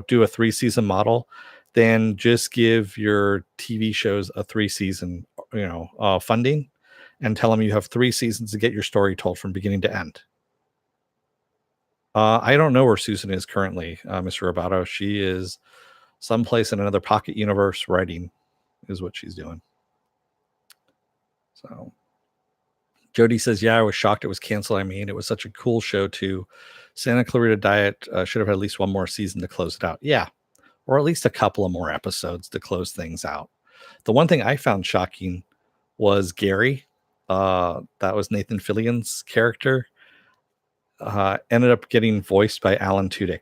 do a 3-season model, then just give your TV shows a 3-season, funding, and tell them you have 3 seasons to get your story told from beginning to end. I don't know where Susan is currently, Mr. Roboto. She is someplace in another pocket universe writing is what she's doing. So Jody says, yeah, I was shocked it was canceled. I mean, it was such a cool show too. Santa Clarita Diet should have had at least one more season to close it out. Yeah, or at least a couple of more episodes to close things out. The one thing I found shocking was Gary. That was Nathan Fillion's character. Ended up getting voiced by Alan Tudyk.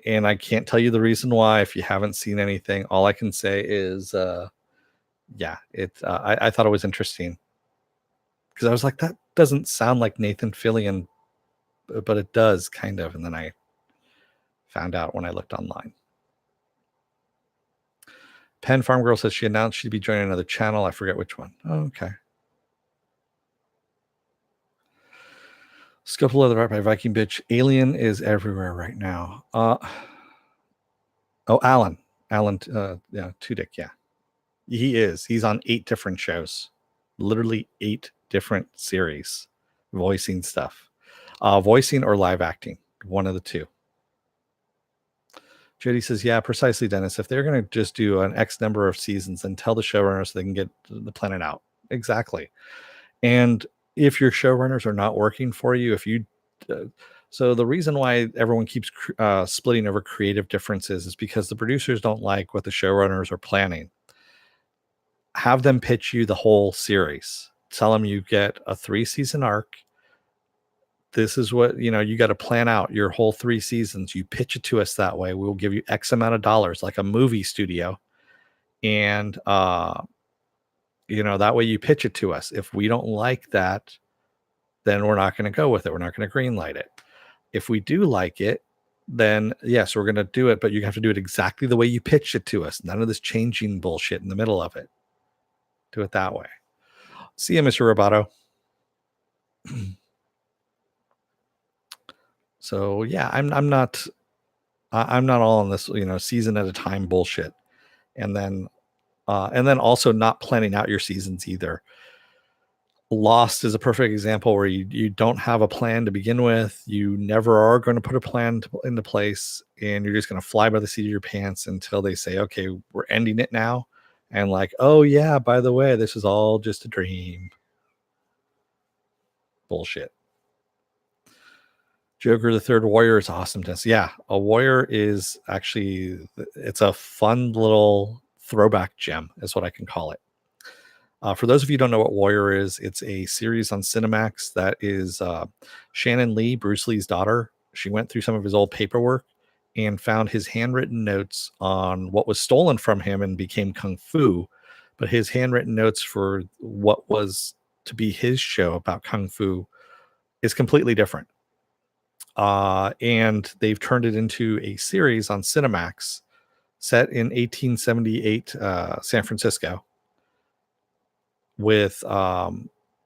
And I can't tell you the reason why if you haven't seen anything. All I can say is, yeah, I thought it was interesting because I was like, that doesn't sound like Nathan Fillion, but it does kind of. And then I found out when I looked online. Penn Farm Girl says she announced she'd be joining another channel. I forget which one. Oh, okay. Scuffle of the Right by Viking Bitch. Alien is everywhere right now. Alan. Yeah, Tudyk, yeah. He is. He's on 8 different shows. Literally 8 different series. Voicing stuff. Voicing or live acting. One of the two. Jody says, yeah, precisely, Dennis. If they're going to just do an X number of seasons, then tell the showrunners so they can get the planet out. Exactly. And if your showrunners are not working for you, so the reason why everyone keeps splitting over creative differences is because the producers don't like what the showrunners are planning. Have them pitch you the whole series. Tell them you get a 3-season arc. This is what, you got to plan out your whole 3 seasons. You pitch it to us that way. We'll give you X amount of dollars, like a movie studio. And, that way you pitch it to us. If we don't like that, then we're not going to go with it. We're not going to green light it. If we do like it, then yes, we're going to do it, but you have to do it exactly the way you pitched it to us. None of this changing bullshit in the middle of it. Do it that way. See you, Mr. Roboto. So yeah, I'm not all on this, season at a time bullshit. And then also not planning out your seasons either. Lost is a perfect example where you don't have a plan to begin with. You never are going to put a plan into place, and you're just going to fly by the seat of your pants until they say, okay, we're ending it now. And like, oh yeah, by the way, this is all just a dream. Bullshit. Joker the Third Warrior is awesome. Yeah, a warrior is actually, it's a fun little throwback gem is what I can call it. For those of you who don't know what Warrior is, it's a series on Cinemax that is Shannon Lee, Bruce Lee's daughter. She went through some of his old paperwork and found his handwritten notes on what was stolen from him and became Kung Fu. But his handwritten notes for what was to be his show about Kung Fu is completely different. And they've turned it into a series on Cinemax set in 1878 San Francisco with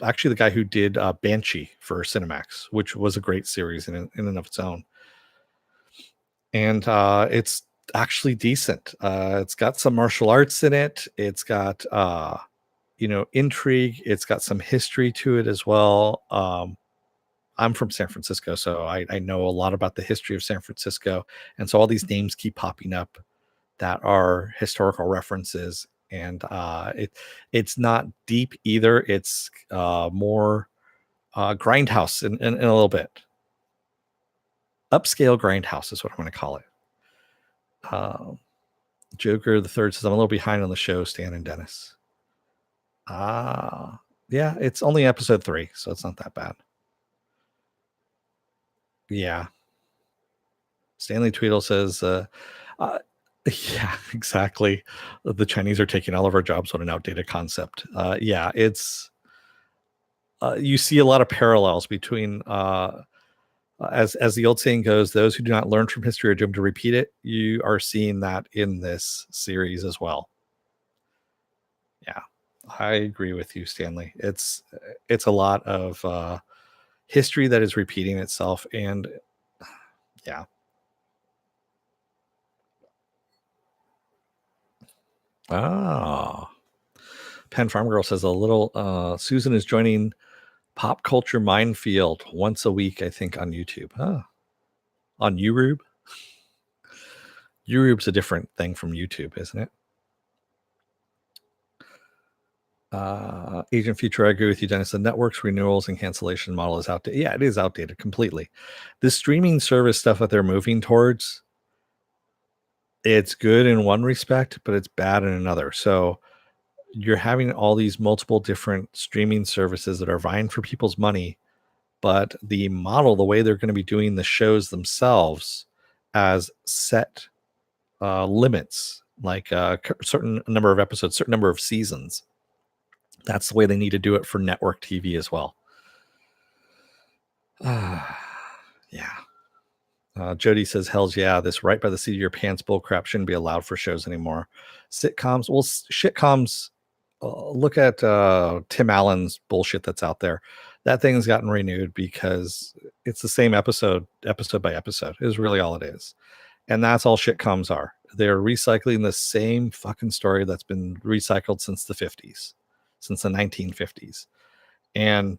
actually the guy who did Banshee for Cinemax, which was a great series in and of its own. And it's actually decent. It's got some martial arts in it. It's got intrigue. It's got some history to it as well. I'm from San Francisco, so I know a lot about the history of San Francisco. And so all these names keep popping up that are historical references. And it's not deep either. It's more grindhouse in a little bit. Upscale grindhouse is what I'm going to call it. Joker the Third says, I'm a little behind on the show, Stan and Dennis. Yeah, it's only episode 3, so it's not that bad. Yeah. Stanley Tweedle says, yeah, exactly. The Chinese are taking all of our jobs. What an outdated concept. Yeah, it's you see a lot of parallels between as the old saying goes, those who do not learn from history are doomed to repeat it. You are seeing that in this series as well. Yeah, I agree with you, Stanley. It's a lot of history that is repeating itself, and yeah. Penn Farm Girl says a little Susan is joining Pop Culture Minefield once a week, I think, on YouTube. On YouTube. YouTube's a different thing from YouTube, isn't it? Agent Future, I agree with you, Dennis. The network's renewals and cancellation model is outdated. Yeah, it is outdated completely. The streaming service stuff that they're moving towards, it's good in one respect, but it's bad in another. So you're having all these multiple different streaming services that are vying for people's money, but the model, the way they're going to be doing the shows themselves as set limits, like a certain number of episodes, certain number of seasons. That's the way they need to do it for network TV as well. Yeah. Jody says, "Hell's yeah! This right by the seat of your pants bull crap shouldn't be allowed for shows anymore. Sitcoms, well, shitcoms. Look at Tim Allen's bullshit that's out there. That thing's gotten renewed because it's the same episode by episode. Is really all it is, and that's all shitcoms are. They're recycling the same fucking story that's been recycled since the 50s, since the 1950s, and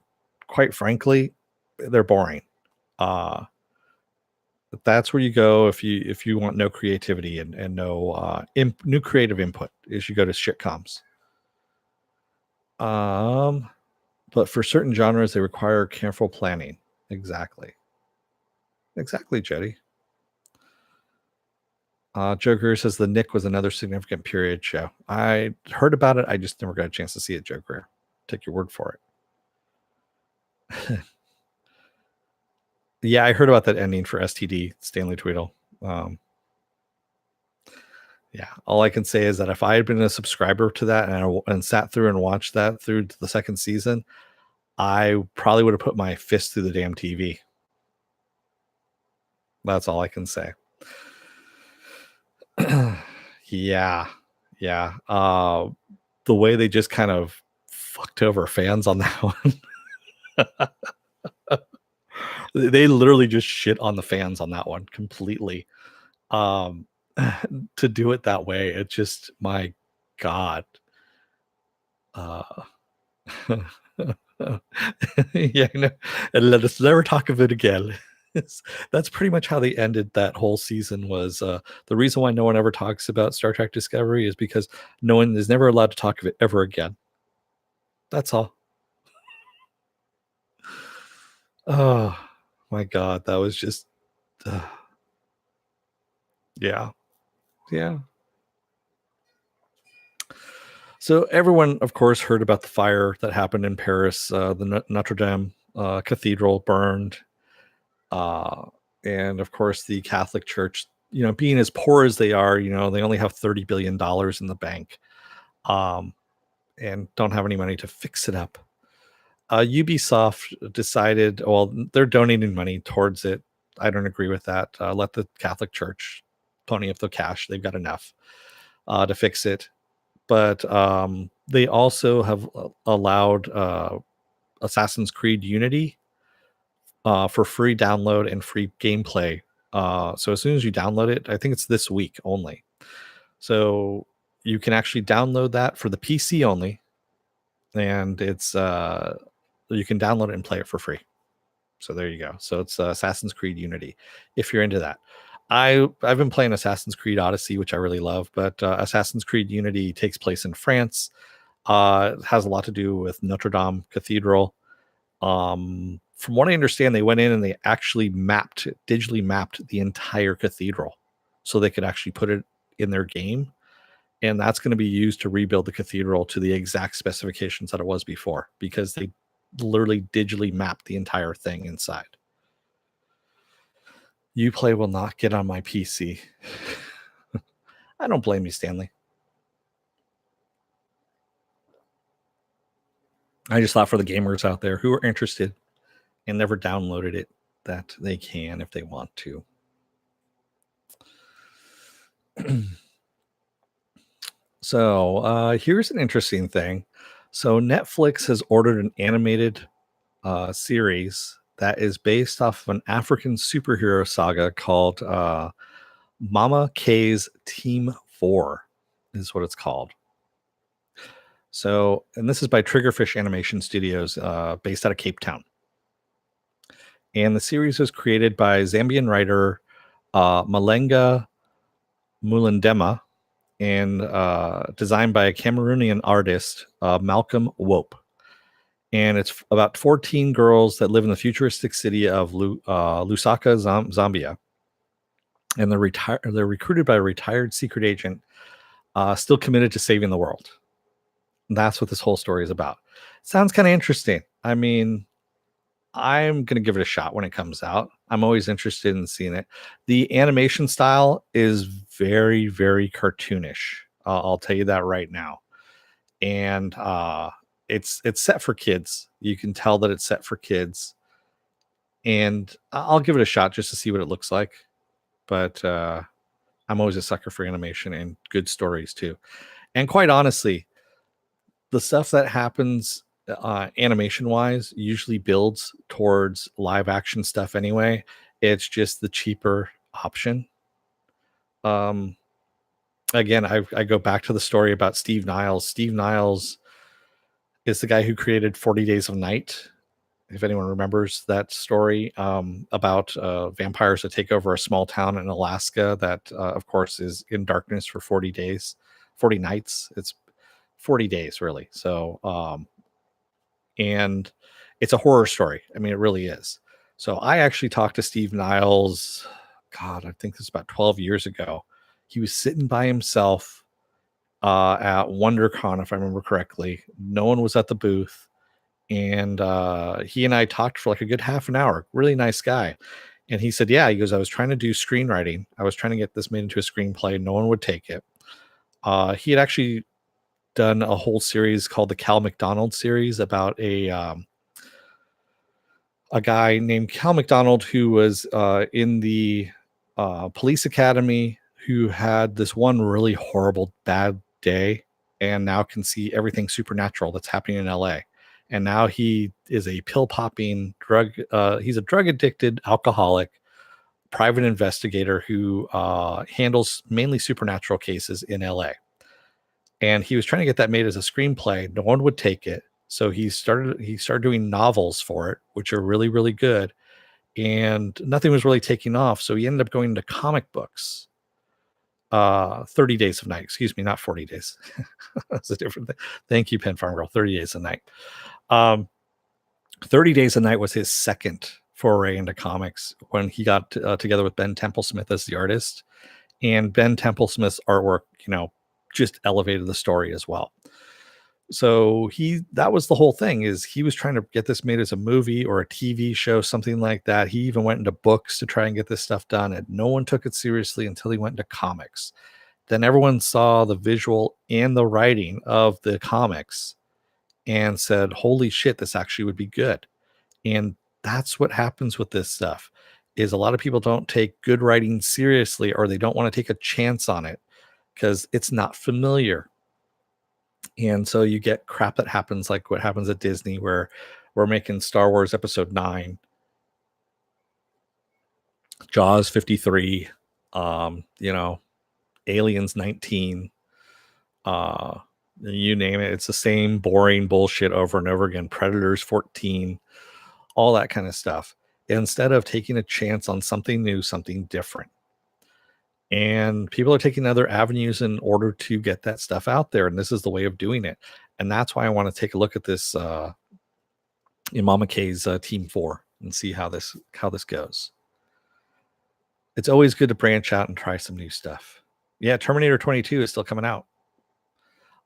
quite frankly, they're boring. That's where you go if you want no creativity and no new creative input, is you go to shitcoms. But for certain genres they require careful planning. Exactly Jody. Joe Greer says the Nick was another significant period show. I heard about it, I just never got a chance to see it. Joe Greer, take your word for it. Yeah, I heard about that ending for STD, Stanley Tweedle. Yeah, all I can say is that if I had been a subscriber to that and sat through and watched that through the second season, I probably would have put my fist through the damn TV. That's all I can say. Yeah. The way they just kind of fucked over fans on that one. They literally just shit on the fans on that one completely. To do it that way, it just, my God. Yeah, no, and let us never talk of it again. That's pretty much how they ended that whole season. Was the reason why no one ever talks about Star Trek Discovery is because no one is never allowed to talk of it ever again. That's all. Oh my God, that was just yeah. So everyone, of course, heard about the fire that happened in Paris. The Notre Dame Cathedral burned. And of course, the Catholic Church, being as poor as they are, they only have $30 billion in the bank, and don't have any money to fix it up. Ubisoft decided, well, they're donating money towards it. I don't agree with that. Let the Catholic Church pony up the cash. They've got enough to fix it. But they also have allowed Assassin's Creed Unity for free download and free gameplay. So as soon as you download it, I think it's this week only. So you can actually download that for the PC only, and it's you can download it and play it for free. So there you go. So it's Assassin's Creed Unity, if you're into that. I've been playing Assassin's Creed Odyssey, which I really love, but Assassin's Creed Unity takes place in France. It has a lot to do with Notre Dame Cathedral. From what I understand, they went in and they actually digitally mapped the entire cathedral so they could actually put it in their game. And that's going to be used to rebuild the cathedral to the exact specifications that it was before, because they literally digitally mapped the entire thing inside. Uplay will not get on my PC. I don't blame you, Stanley. I just thought for the gamers out there who are interested and never downloaded it, that they can if they want to. So here's an interesting thing. So Netflix has ordered an animated series that is based off of an African superhero saga called Mama K's Team 4 is what it's called. So, and this is by Triggerfish Animation Studios, based out of Cape Town. And the series was created by Zambian writer Malenga Mulindema and designed by a Cameroonian artist, Malcolm Wope. And it's about 14 girls that live in the futuristic city of Lusaka, Zambia. And they're recruited by a retired secret agent, still committed to saving the world. And that's what this whole story is about. Sounds kind of interesting. I mean, I'm going to give it a shot when it comes out. I'm always interested in seeing it. The animation style is very, very cartoonish. I'll tell you that right now. And it's set for kids. You can tell that it's set for kids. And I'll give it a shot just to see what it looks like. But I'm always a sucker for animation and good stories too. And quite honestly, the stuff that happens animation wise usually builds towards live action stuff anyway. It's just the cheaper option. Um, Again, I go back to the story about Steve Niles. Steve Niles is the guy who created 40 Days of Night. If anyone remembers that story, about vampires that take over a small town in Alaska that, of course, is in darkness for 40 days, 40 nights. It's 40 days, really. So, and it's a horror story. I mean, it really is. So I actually talked to Steve Niles, God, I think this was about 12 years ago. He was sitting by himself at WonderCon, if I remember correctly. No one was at the booth. And he and I talked for like a good half an hour. Really nice guy. And he said, yeah, he goes, I was trying to do screenwriting. I was trying to get this made into a screenplay. No one would take it. He had actually done a whole series called the Cal McDonald series about a guy named Cal McDonald who was in the police academy, who had this one really horrible bad day and now can see everything supernatural that's happening in LA. And now he is a pill popping he's a drug addicted alcoholic private investigator who handles mainly supernatural cases in LA. And he was trying to get that made as a screenplay. No one would take it. So he started doing novels for it, which are really, really good. And nothing was really taking off. So he ended up going into comic books. 30 Days of Night, excuse me, not 40 days. That's a different thing. Thank you, Pen Farm Girl. 30 Days of Night. 30 Days of Night was his second foray into comics when he got together with Ben Templesmith as the artist. And Ben Templesmith's artwork, just elevated the story as well. So that was the whole thing, is he was trying to get this made as a movie or a TV show, something like that. He even went into books to try and get this stuff done, and no one took it seriously until he went into comics. Then everyone saw the visual and the writing of the comics and said, holy shit, this actually would be good. And that's what happens with this stuff, is a lot of people don't take good writing seriously, or they don't want to take a chance on it because it's not familiar. And so you get crap that happens like what happens at Disney, where we're making Star Wars Episode 9, Jaws 53, Aliens 19, you name it. It's the same boring bullshit over and over again. Predators 14, all that kind of stuff. Instead of taking a chance on something new, something different. And people are taking other avenues in order to get that stuff out there. And this is the way of doing it. And that's why I want to take a look at this Imama K's Team 4 and see how this goes. It's always good to branch out and try some new stuff. Yeah, Terminator 22 is still coming out.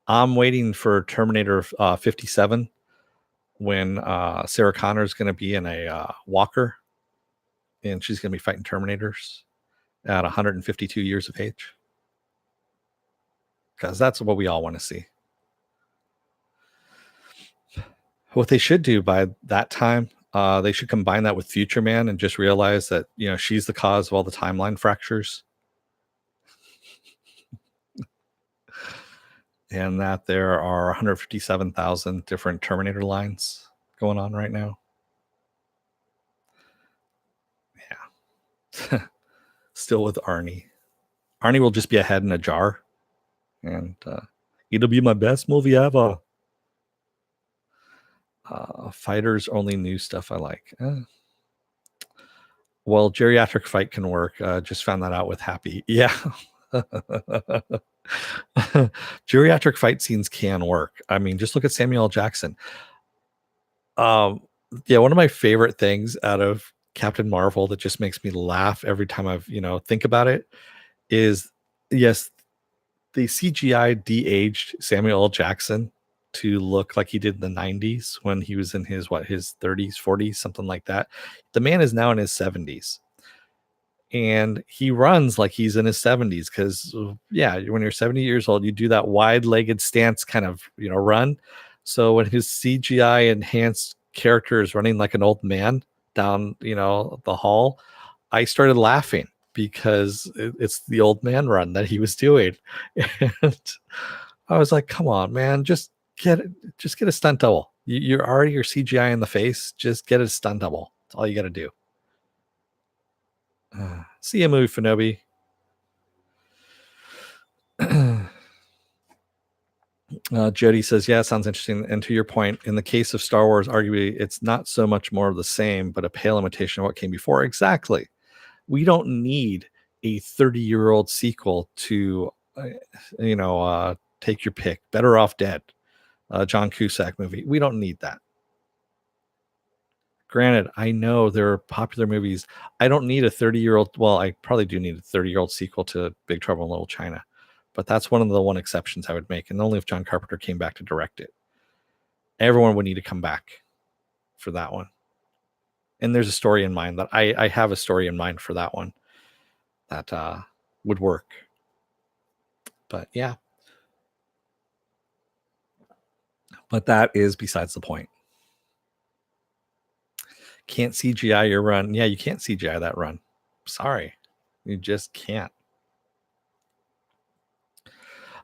I'm waiting for Terminator 57, when Sarah Connor is going to be in a walker, and she's going to be fighting Terminators at 152 years of age, because that's what we all want to see. What they should do by that time, they should combine that with Future Man and just realize that, she's the cause of all the timeline fractures, and that there are 157,000 different Terminator lines going on right now. Yeah. Still with Arnie. Arnie will just be a head in a jar, and it'll be my best movie ever. Fighters only new stuff I like. Well, geriatric fight can work. Just found that out with Happy. Yeah. Geriatric fight scenes can work. I mean, just look at Samuel L. Jackson. Um, yeah, one of my favorite things out of Captain Marvel that just makes me laugh every time think about it is, yes, the CGI de-aged Samuel L. Jackson to look like he did in the 90s when he was in his 30s, 40s, something like that. The man is now in his 70s and he runs like he's in his 70s because yeah, when you're 70 years old you do that wide-legged stance kind of run. So when his CGI enhanced character is running like an old man down the hall, I started laughing because it's the old man run that he was doing. And I was like, come on man, just get a stunt double. You're already your CGI in the face, just get a stunt double. That's all you got to do. See you, movie Fanobi. Jody says, yeah, sounds interesting. And to your point, in the case of Star Wars, arguably, it's not so much more of the same, but a pale imitation of what came before. Exactly. We don't need a 30-year-old sequel to, take your pick. Better Off Dead, John Cusack movie. We don't need that. Granted, I know there are popular movies. I don't need a 30-year-old. Well, I probably do need a 30-year-old sequel to Big Trouble in Little China, but that's one of the one exceptions I would make, and only if John Carpenter came back to direct it. Everyone would need to come back for that one. And there's a story in mind that I have a story in mind for that one that would work. But yeah, but that is besides the point. Can't CGI your run. Yeah, you can't CGI that run. Sorry, you just can't.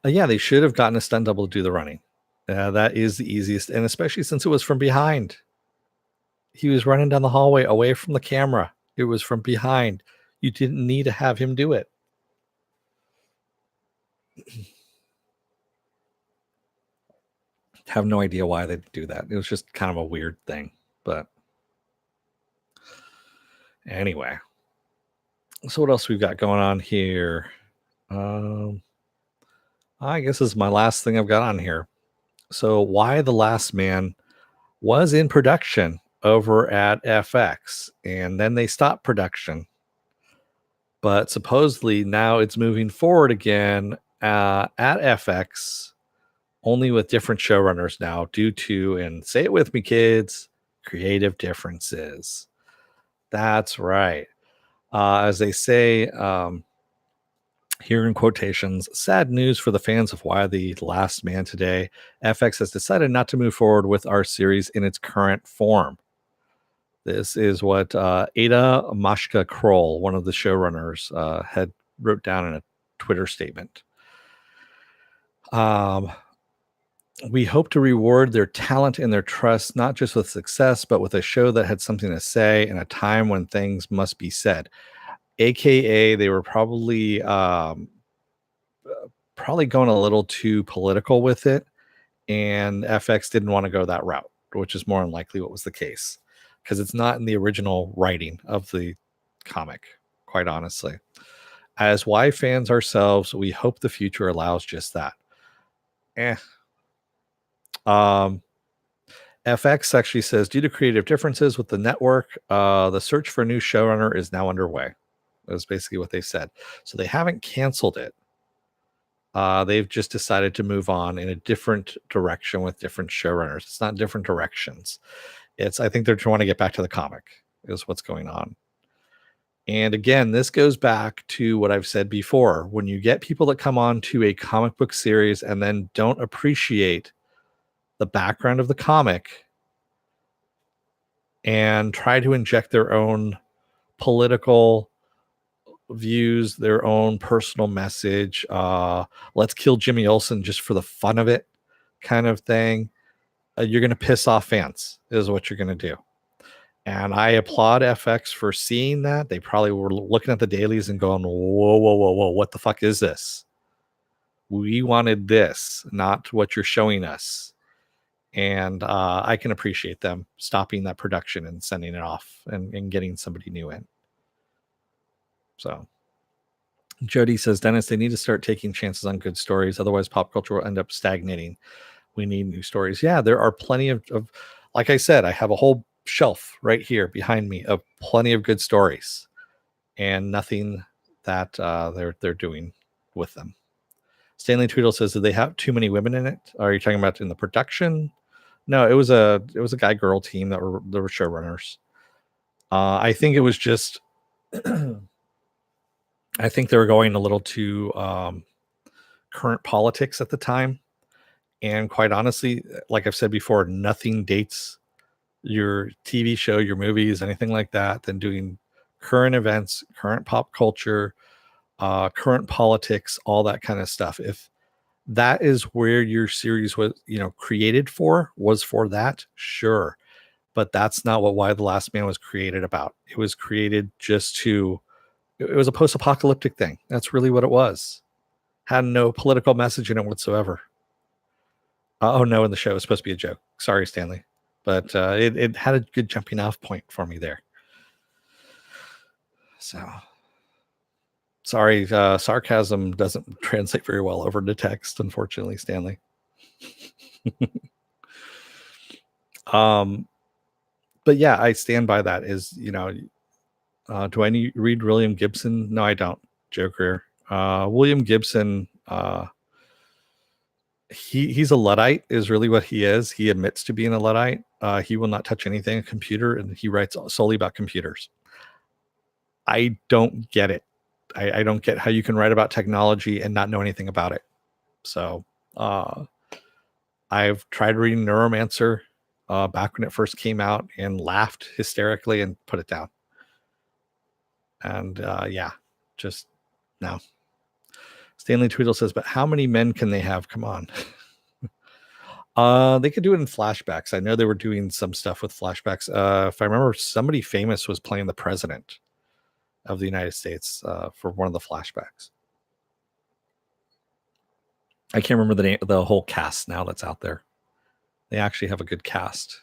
Yeah, they should have gotten a stunt double to do the running. That is the easiest, and especially since it was from behind. He was running down the hallway away from the camera. It was from behind. You didn't need to have him do it. Have no idea why they do that. It was just kind of a weird thing. But anyway, so what else we've got going on here? I guess this is my last thing I've got on here. So, Y: The Last Man was in production over at FX, and then they stopped production. But supposedly now it's moving forward again at FX, only with different showrunners now, due to, and say it with me, kids, creative differences. That's right. As they say, here in quotations, sad news for the fans of Y: The Last Man today. FX has decided not to move forward with our series in its current form. This is what Ada Mashka Kroll, one of the showrunners, had wrote down in a Twitter statement. We hope to reward their talent and their trust, not just with success, but with a show that had something to say in a time when things must be said. AKA, they were probably going a little too political with it, and FX didn't want to go that route, which is more than likely what was the case, because it's not in the original writing of the comic, quite honestly. As Y fans ourselves, we hope the future allows just that. Eh. FX actually says, due to creative differences with the network, the search for a new showrunner is now underway. That's basically what they said. So they haven't canceled it. They've just decided to move on in a different direction with different showrunners. It's not different directions. I think they're trying to get back to the comic is what's going on. And again, this goes back to what I've said before. When you get people that come on to a comic book series and then don't appreciate the background of the comic and try to inject their own political views, their own personal message, let's kill Jimmy Olsen just for the fun of it kind of thing, you're going to piss off fans is what you're going to do. And I applaud FX for seeing that. They probably were looking at the dailies and going, whoa, what the fuck is this? We wanted this, not what you're showing us. And I can appreciate them stopping that production and sending it off and getting somebody new in. So Jody says, Dennis, they need to start taking chances on good stories. Otherwise, pop culture will end up stagnating. We need new stories. Yeah, there are plenty of like I said, I have a whole shelf right here behind me of plenty of good stories and nothing that they're doing with them. Stanley Tweedle says, did they have too many women in it? Are you talking about in the production? No, it was a guy girl team that were showrunners. I think it was just I think they were going a little too current politics at the time. And quite honestly, like I've said before, nothing dates your TV show, your movies, anything like that than doing current events, current pop culture, current politics, all that kind of stuff. If that is where your series was, created for, was for that, sure. But that's not what Why the Last Man was created about. It was created just to, it was a post apocalyptic thing. That's really what it was. Had no political message in it whatsoever. Oh no, in the show, it was supposed to be a joke. Sorry, Stanley. But it had a good jumping off point for me there. So sorry, sarcasm doesn't translate very well over to text, unfortunately, Stanley. But yeah, I stand by that. Do I need read William Gibson? No, I don't. Joe Greer. William Gibson, he's a Luddite, is really what he is. He admits to being a Luddite. He will not touch anything a computer, and he writes solely about computers. I don't get it. I don't get how you can write about technology and not know anything about it. So I've tried reading Neuromancer back when it first came out and laughed hysterically and put it down. And yeah, just no. Stanley Tweedle says, but how many men can they have? Come on. They could do it in flashbacks. I know they were doing some stuff with flashbacks. If I remember, somebody famous was playing the president of the United States for one of the flashbacks. I can't remember the name, the whole cast now that's out there. They actually have a good cast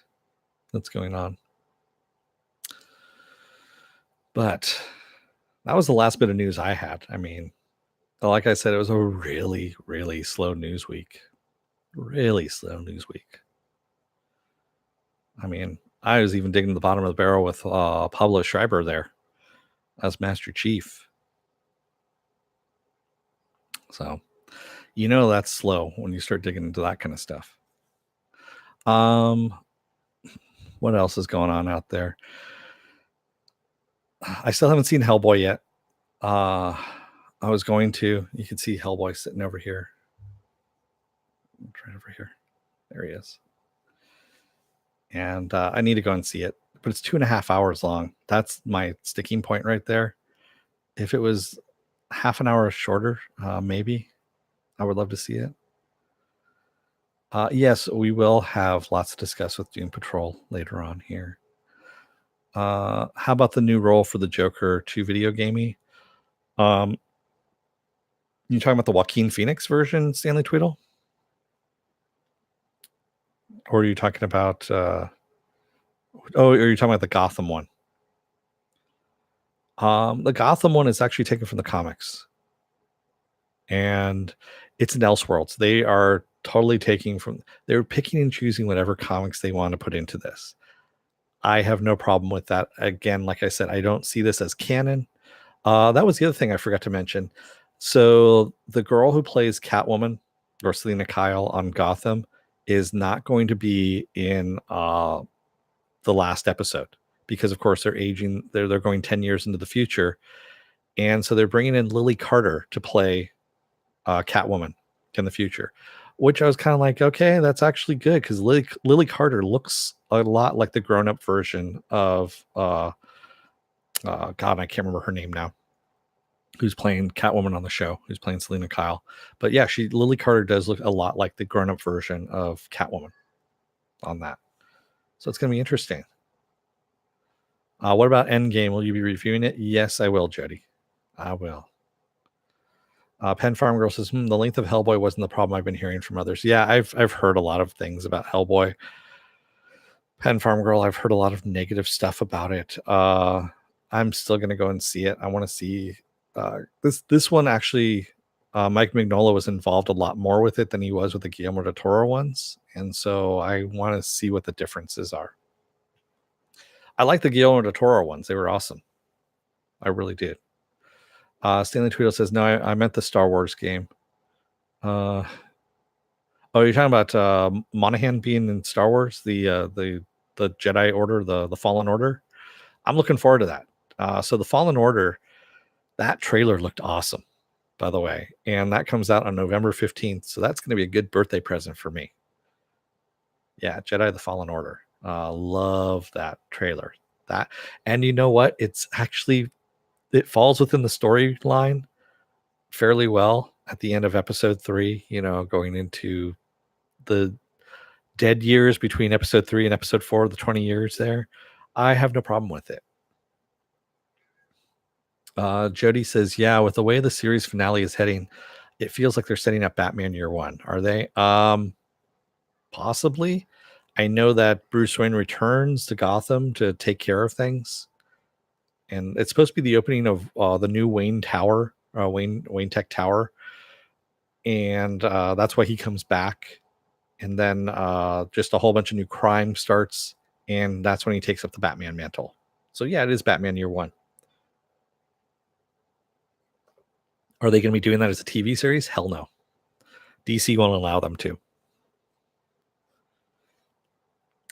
that's going on. But that was the last bit of news I had. I mean, like I said, it was a really, really slow news week. Really slow news week. I mean, I was even digging to the bottom of the barrel with Pablo Schreiber there as Master Chief. So, that's slow when you start digging into that kind of stuff. What else is going on out there? I still haven't seen Hellboy yet. I was going to. You can see Hellboy sitting over here. Right over here. There he is. And I need to go and see it. But it's 2.5 hours long. That's my sticking point right there. If it was half an hour shorter, maybe I would love to see it. Yes, we will have lots to discuss with Doom Patrol later on here. How about the new role for the Joker 2 video gamey? You talking about the Joaquin Phoenix version, Stanley Tweedle? Or are you talking about are you talking about the Gotham one? The Gotham one is actually taken from the comics. And it's in Elseworlds. They are totally they're picking and choosing whatever comics they want to put into this. I have no problem with that. Again, like I said, I don't see this as canon. That was the other thing I forgot to mention. So the girl who plays Catwoman, or Selena Kyle on Gotham, is not going to be in the last episode because, of course, they're aging. They're going 10 years into the future, and so they're bringing in Lily Carter to play Catwoman in the future, which I was kind of like, okay, that's actually good because Lily Carter looks a lot like the grown-up version of God, I can't remember her name now, who's playing Catwoman on the show, who's playing Selena Kyle. But yeah, Lily Carter does look a lot like the grown-up version of Catwoman on that. So it's going to be interesting. What about Endgame? Will you be reviewing it? Yes, I will, Jody. I will. Penn Farm Girl says, the length of Hellboy wasn't the problem I've been hearing from others. Yeah, I've heard a lot of things about Hellboy. Penn Farm Girl, I've heard a lot of negative stuff about it. I'm still going to go and see it. I want to see This one actually, Mike Mignola was involved a lot more with it than he was with the Guillermo del Toro ones, and so I want to see what the differences are. I like the Guillermo del Toro ones; they were awesome. I really did. Stanley Tweedle says, "No, I meant the Star Wars game." Uh, oh, you're talking about Monahan being in Star Wars, the Jedi Order, the Fallen Order. I'm looking forward to that. So the Fallen Order, that trailer looked awesome, by the way, and that comes out on November 15th. So that's going to be a good birthday present for me. Yeah, Jedi: The Fallen Order. Love that trailer. That, and you know what? It's actually, it falls within the storyline fairly well at the end of episode 3. You know, going into the dead years between episode 3 and episode 4, the 20 years there. I have no problem with it. Jody says, yeah, with the way the series finale is heading, it feels like they're setting up Batman Year One. Are they? Possibly. I know that Bruce Wayne returns to Gotham to take care of things, and it's supposed to be the opening of the new Wayne Tower, Wayne Tech Tower, and that's why he comes back. And then just a whole bunch of new crime starts, and that's when he takes up the Batman mantle. So yeah, it is Batman Year One. Are they going to be doing that as a TV series? Hell no. DC won't allow them to.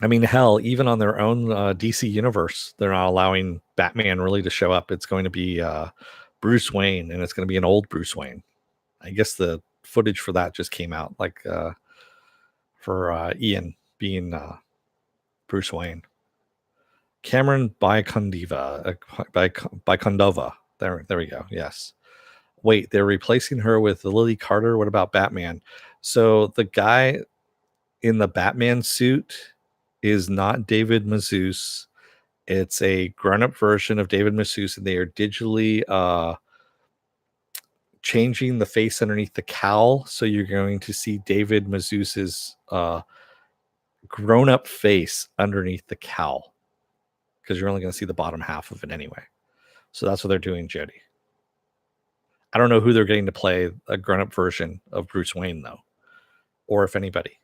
I mean, hell, even on their own DC universe, they're not allowing Batman really to show up. It's going to be Bruce Wayne, and it's going to be an old Bruce Wayne. I guess the footage for that just came out, like for Ian being Bruce Wayne. Cameron Bykondova. There we go. Yes. Wait, they're replacing her with Lily Carter. What about Batman? So the guy in the Batman suit is not David Mazouz. It's a grown-up version of David Mazouz, and they are digitally changing the face underneath the cowl. So you're going to see David Mazouz's grown-up face underneath the cowl, because you're only going to see the bottom half of it anyway. So that's what they're doing, Jody. I don't know who they're getting to play a grown-up version of Bruce Wayne, though, or if anybody.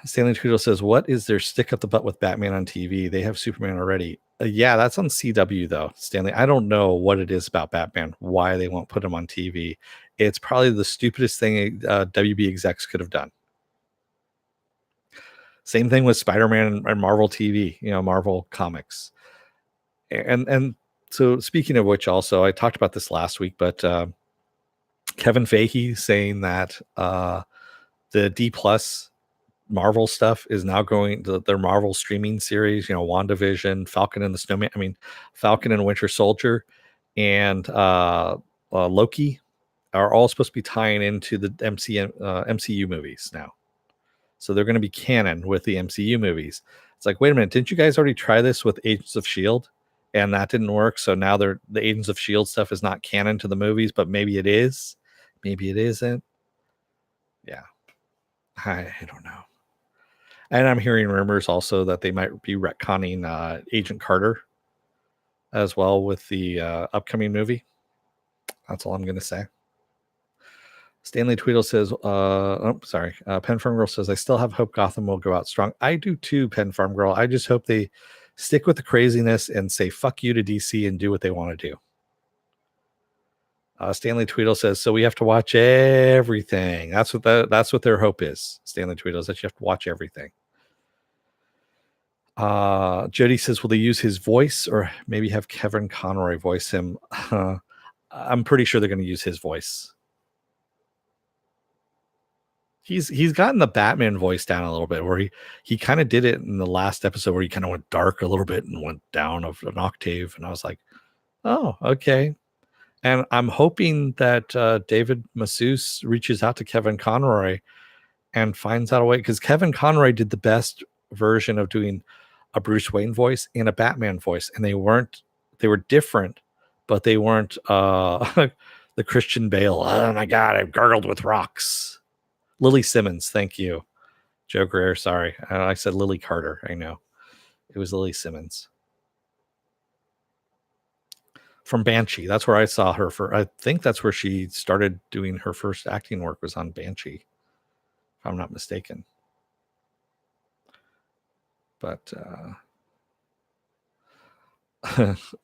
Stanley Tweedle says, what is their stick up the butt with Batman on TV? They have Superman already. Yeah, that's on CW, though, Stanley. I don't know what it is about Batman, why they won't put him on TV. It's probably the stupidest thing WB execs could have done. Same thing with Spider-Man and Marvel TV, Marvel Comics. And so speaking of which, also, I talked about this last week, but Kevin Feige saying that the D+ Marvel stuff is now going to their Marvel streaming series, WandaVision, Falcon and Winter Soldier, and Loki are all supposed to be tying into the MCU movies now. So they're going to be canon with the MCU movies. It's like, wait a minute, didn't you guys already try this with Agents of S.H.I.E.L.D.? And that didn't work. So now the Agents of S.H.I.E.L.D. stuff is not canon to the movies, but maybe it is. Maybe it isn't. Yeah. I don't know. And I'm hearing rumors also that they might be retconning Agent Carter as well with the upcoming movie. That's all I'm going to say. Stanley Tweedle says, Pen Farm Girl says, I still have hope Gotham will go out strong. I do too, Pen Farm Girl. I just hope they stick with the craziness and say fuck you to DC and do what they want to do. Stanley Tweedle says, so we have to watch everything. That's what their hope is. Stanley Tweedle is that you have to watch everything. Jody says, will they use his voice or maybe have Kevin Conroy voice him? I'm pretty sure they're going to use his voice. He's gotten the Batman voice down a little bit, where he kind of did it in the last episode where he kind of went dark a little bit and went down of an octave. And I was like, oh, okay. And I'm hoping that David Mazouz reaches out to Kevin Conroy and finds out a way, because Kevin Conroy did the best version of doing a Bruce Wayne voice and a Batman voice, and they were different, but they weren't the Christian Bale. Oh my God, I've gargled with rocks. Lily Simmons, thank you. Joe Greer, sorry. I said Lily Carter. I know. It was Lily Simmons. from Banshee. That's where I saw her for. I think that's where she started doing her first acting work, was on Banshee, if I'm not mistaken. But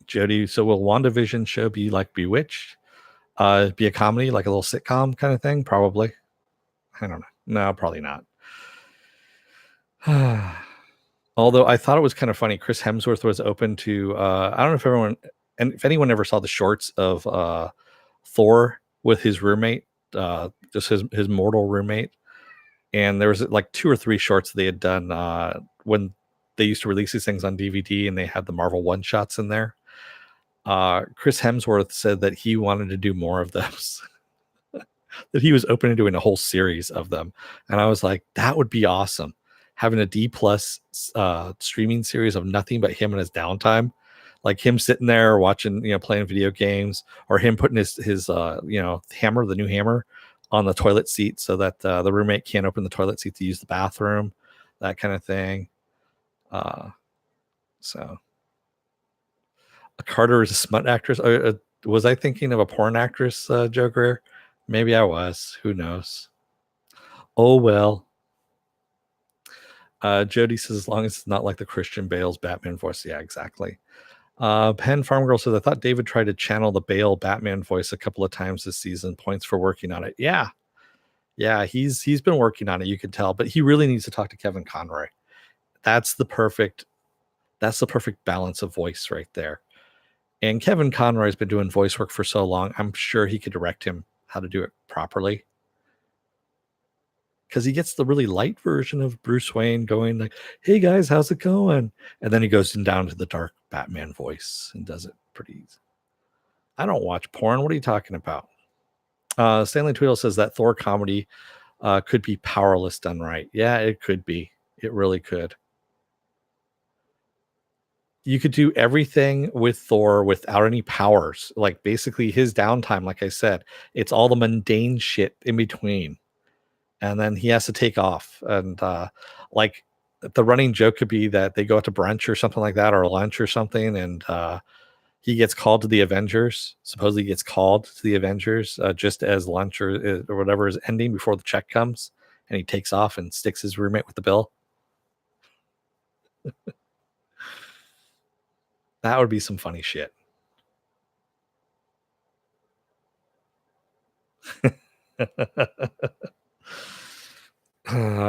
Jody, so will WandaVision show be like Bewitched? Be a comedy, like a little sitcom kind of thing? Probably. I don't know. No, probably not. Although I thought it was kind of funny, Chris Hemsworth was open to. I don't know if everyone, and if anyone ever saw the shorts of Thor with his roommate, just his mortal roommate, and there was like 2 or 3 shorts they had done when they used to release these things on DVD, and they had the Marvel one shots in there. Chris Hemsworth said that he wanted to do more of those. That he was open to doing a whole series of them, and I was like, that would be awesome. Having a D plus streaming series of nothing but him and his downtime, like him sitting there watching, playing video games, or him putting his hammer, the new hammer, on the toilet seat so that the roommate can't open the toilet seat to use the bathroom, that kind of thing. So Carter is a smut actress. Was I thinking of a porn actress, Joe Greer? Maybe I was. Who knows? Oh well. Jody says, as long as it's not like the Christian Bale's Batman voice. Yeah, exactly. Penn Farm Girl says, I thought David tried to channel the Bale Batman voice a couple of times this season. Points for working on it. Yeah. He's been working on it, you can tell, but he really needs to talk to Kevin Conroy. That's the perfect balance of voice right there. And Kevin Conroy has been doing voice work for so long. I'm sure he could direct him how to do it properly, because he gets the really light version of Bruce Wayne going like, hey guys, how's it going? And then he goes down to the dark Batman voice and does it pretty easy. I don't watch porn. What are you talking about? Stanley Tweedle says that Thor comedy could be powerless done right. Yeah, it could be. It really could. You could do everything with Thor without any powers. Like basically his downtime, like I said, it's all the mundane shit in between. And then he has to take off. And like the running joke could be that they go out to brunch or something like that, or lunch or something, and he gets called to the Avengers. Supposedly gets called to the Avengers just as lunch or whatever is ending before the check comes, and he takes off and sticks his roommate with the bill. That would be some funny shit.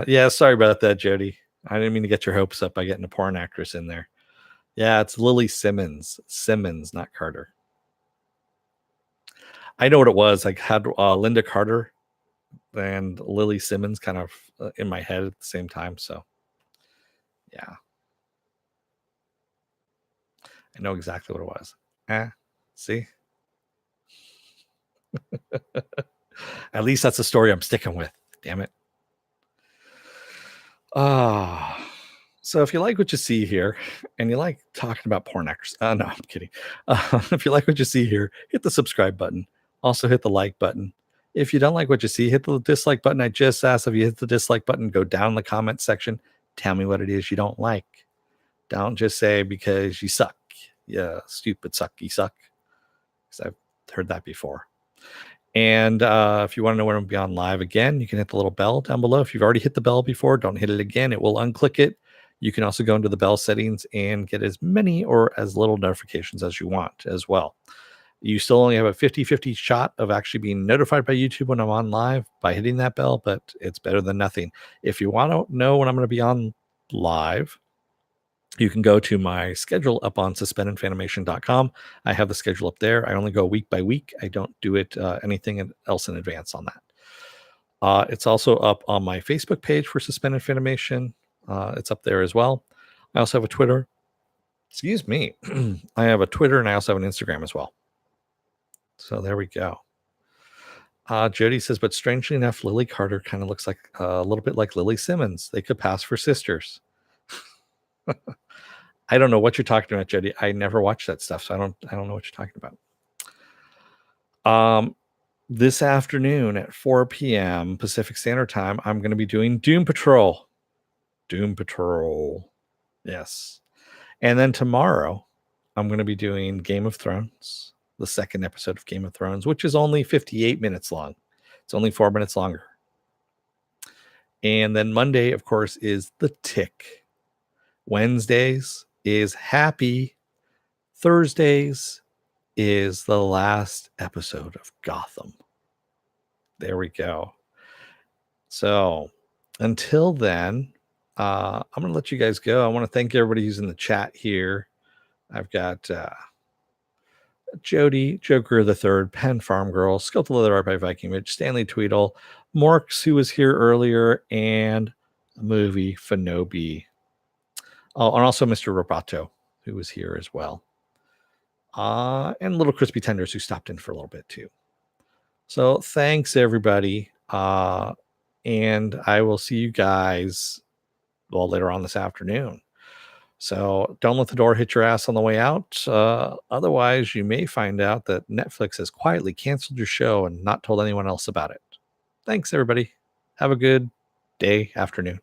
Yeah, sorry about that, Jody. I didn't mean to get your hopes up by getting a porn actress in there. Yeah, it's Lily Simmons. Simmons, not Carter. I know what it was. I had Linda Carter and Lily Simmons kind of in my head at the same time. So, yeah, I know exactly what it was. See? At least that's the story I'm sticking with. Damn it. So if you like what you see here and you like talking about porn actors, no, I'm kidding. If you like what you see here, hit the subscribe button. Also hit the like button. If you don't like what you see, hit the dislike button. I just asked, if you hit the dislike button, go down in the comment section. Tell me what it is you don't like. Don't just say because you suck. Yeah, stupid sucky suck. Because I've heard that before. And if you want to know when I'm be on live again, you can hit the little bell down below. If you've already hit the bell before, don't hit it again. It will unclick it. You can also go into the bell settings and get as many or as little notifications as you want as well. You still only have a 50-50 shot of actually being notified by YouTube when I'm on live by hitting that bell, but it's better than nothing. If you want to know when I'm going to be on live, you can go to my schedule up on suspendedfanimation.com. I have the schedule up there. I only go week by week. I don't do it anything else in advance on that. It's also up on my Facebook page for Suspended Fanimation. It's up there as well. I also have a Twitter. Excuse me. I have a Twitter, and I also have an Instagram as well. So there we go. Jody says, but strangely enough, Lily Carter kind of looks like a little bit like Lily Simmons. They could pass for sisters. I don't know what you're talking about, Jody. I never watched that stuff, so I don't know what you're talking about. This afternoon at 4 p.m. Pacific Standard Time, I'm going to be doing Doom Patrol. Doom Patrol. Yes. And then tomorrow, I'm going to be doing Game of Thrones. the second episode of Game of Thrones, which is only 58 minutes long. It's only 4 minutes longer. And then Monday, of course, is The Tick. Wednesdays is Happy. Thursdays is the last episode of Gotham. There we go. So until then, I'm going to let you guys go. I want to thank everybody who's in the chat here. I've got Jody, Joker the Third, Pen Farm Girl, Skeletal Leather Art by Viking Ridge, Stanley Tweedle, Morks, who was here earlier, and a movie Fanobi. Oh, and also Mr. Roboto, who was here as well. And Little Crispy Tenders, who stopped in for a little bit too. So thanks, everybody. And I will see you guys later on this afternoon. So don't let the door hit your ass on the way out. Otherwise, you may find out that Netflix has quietly canceled your show and not told anyone else about it. Thanks, everybody. Have a good day, afternoon.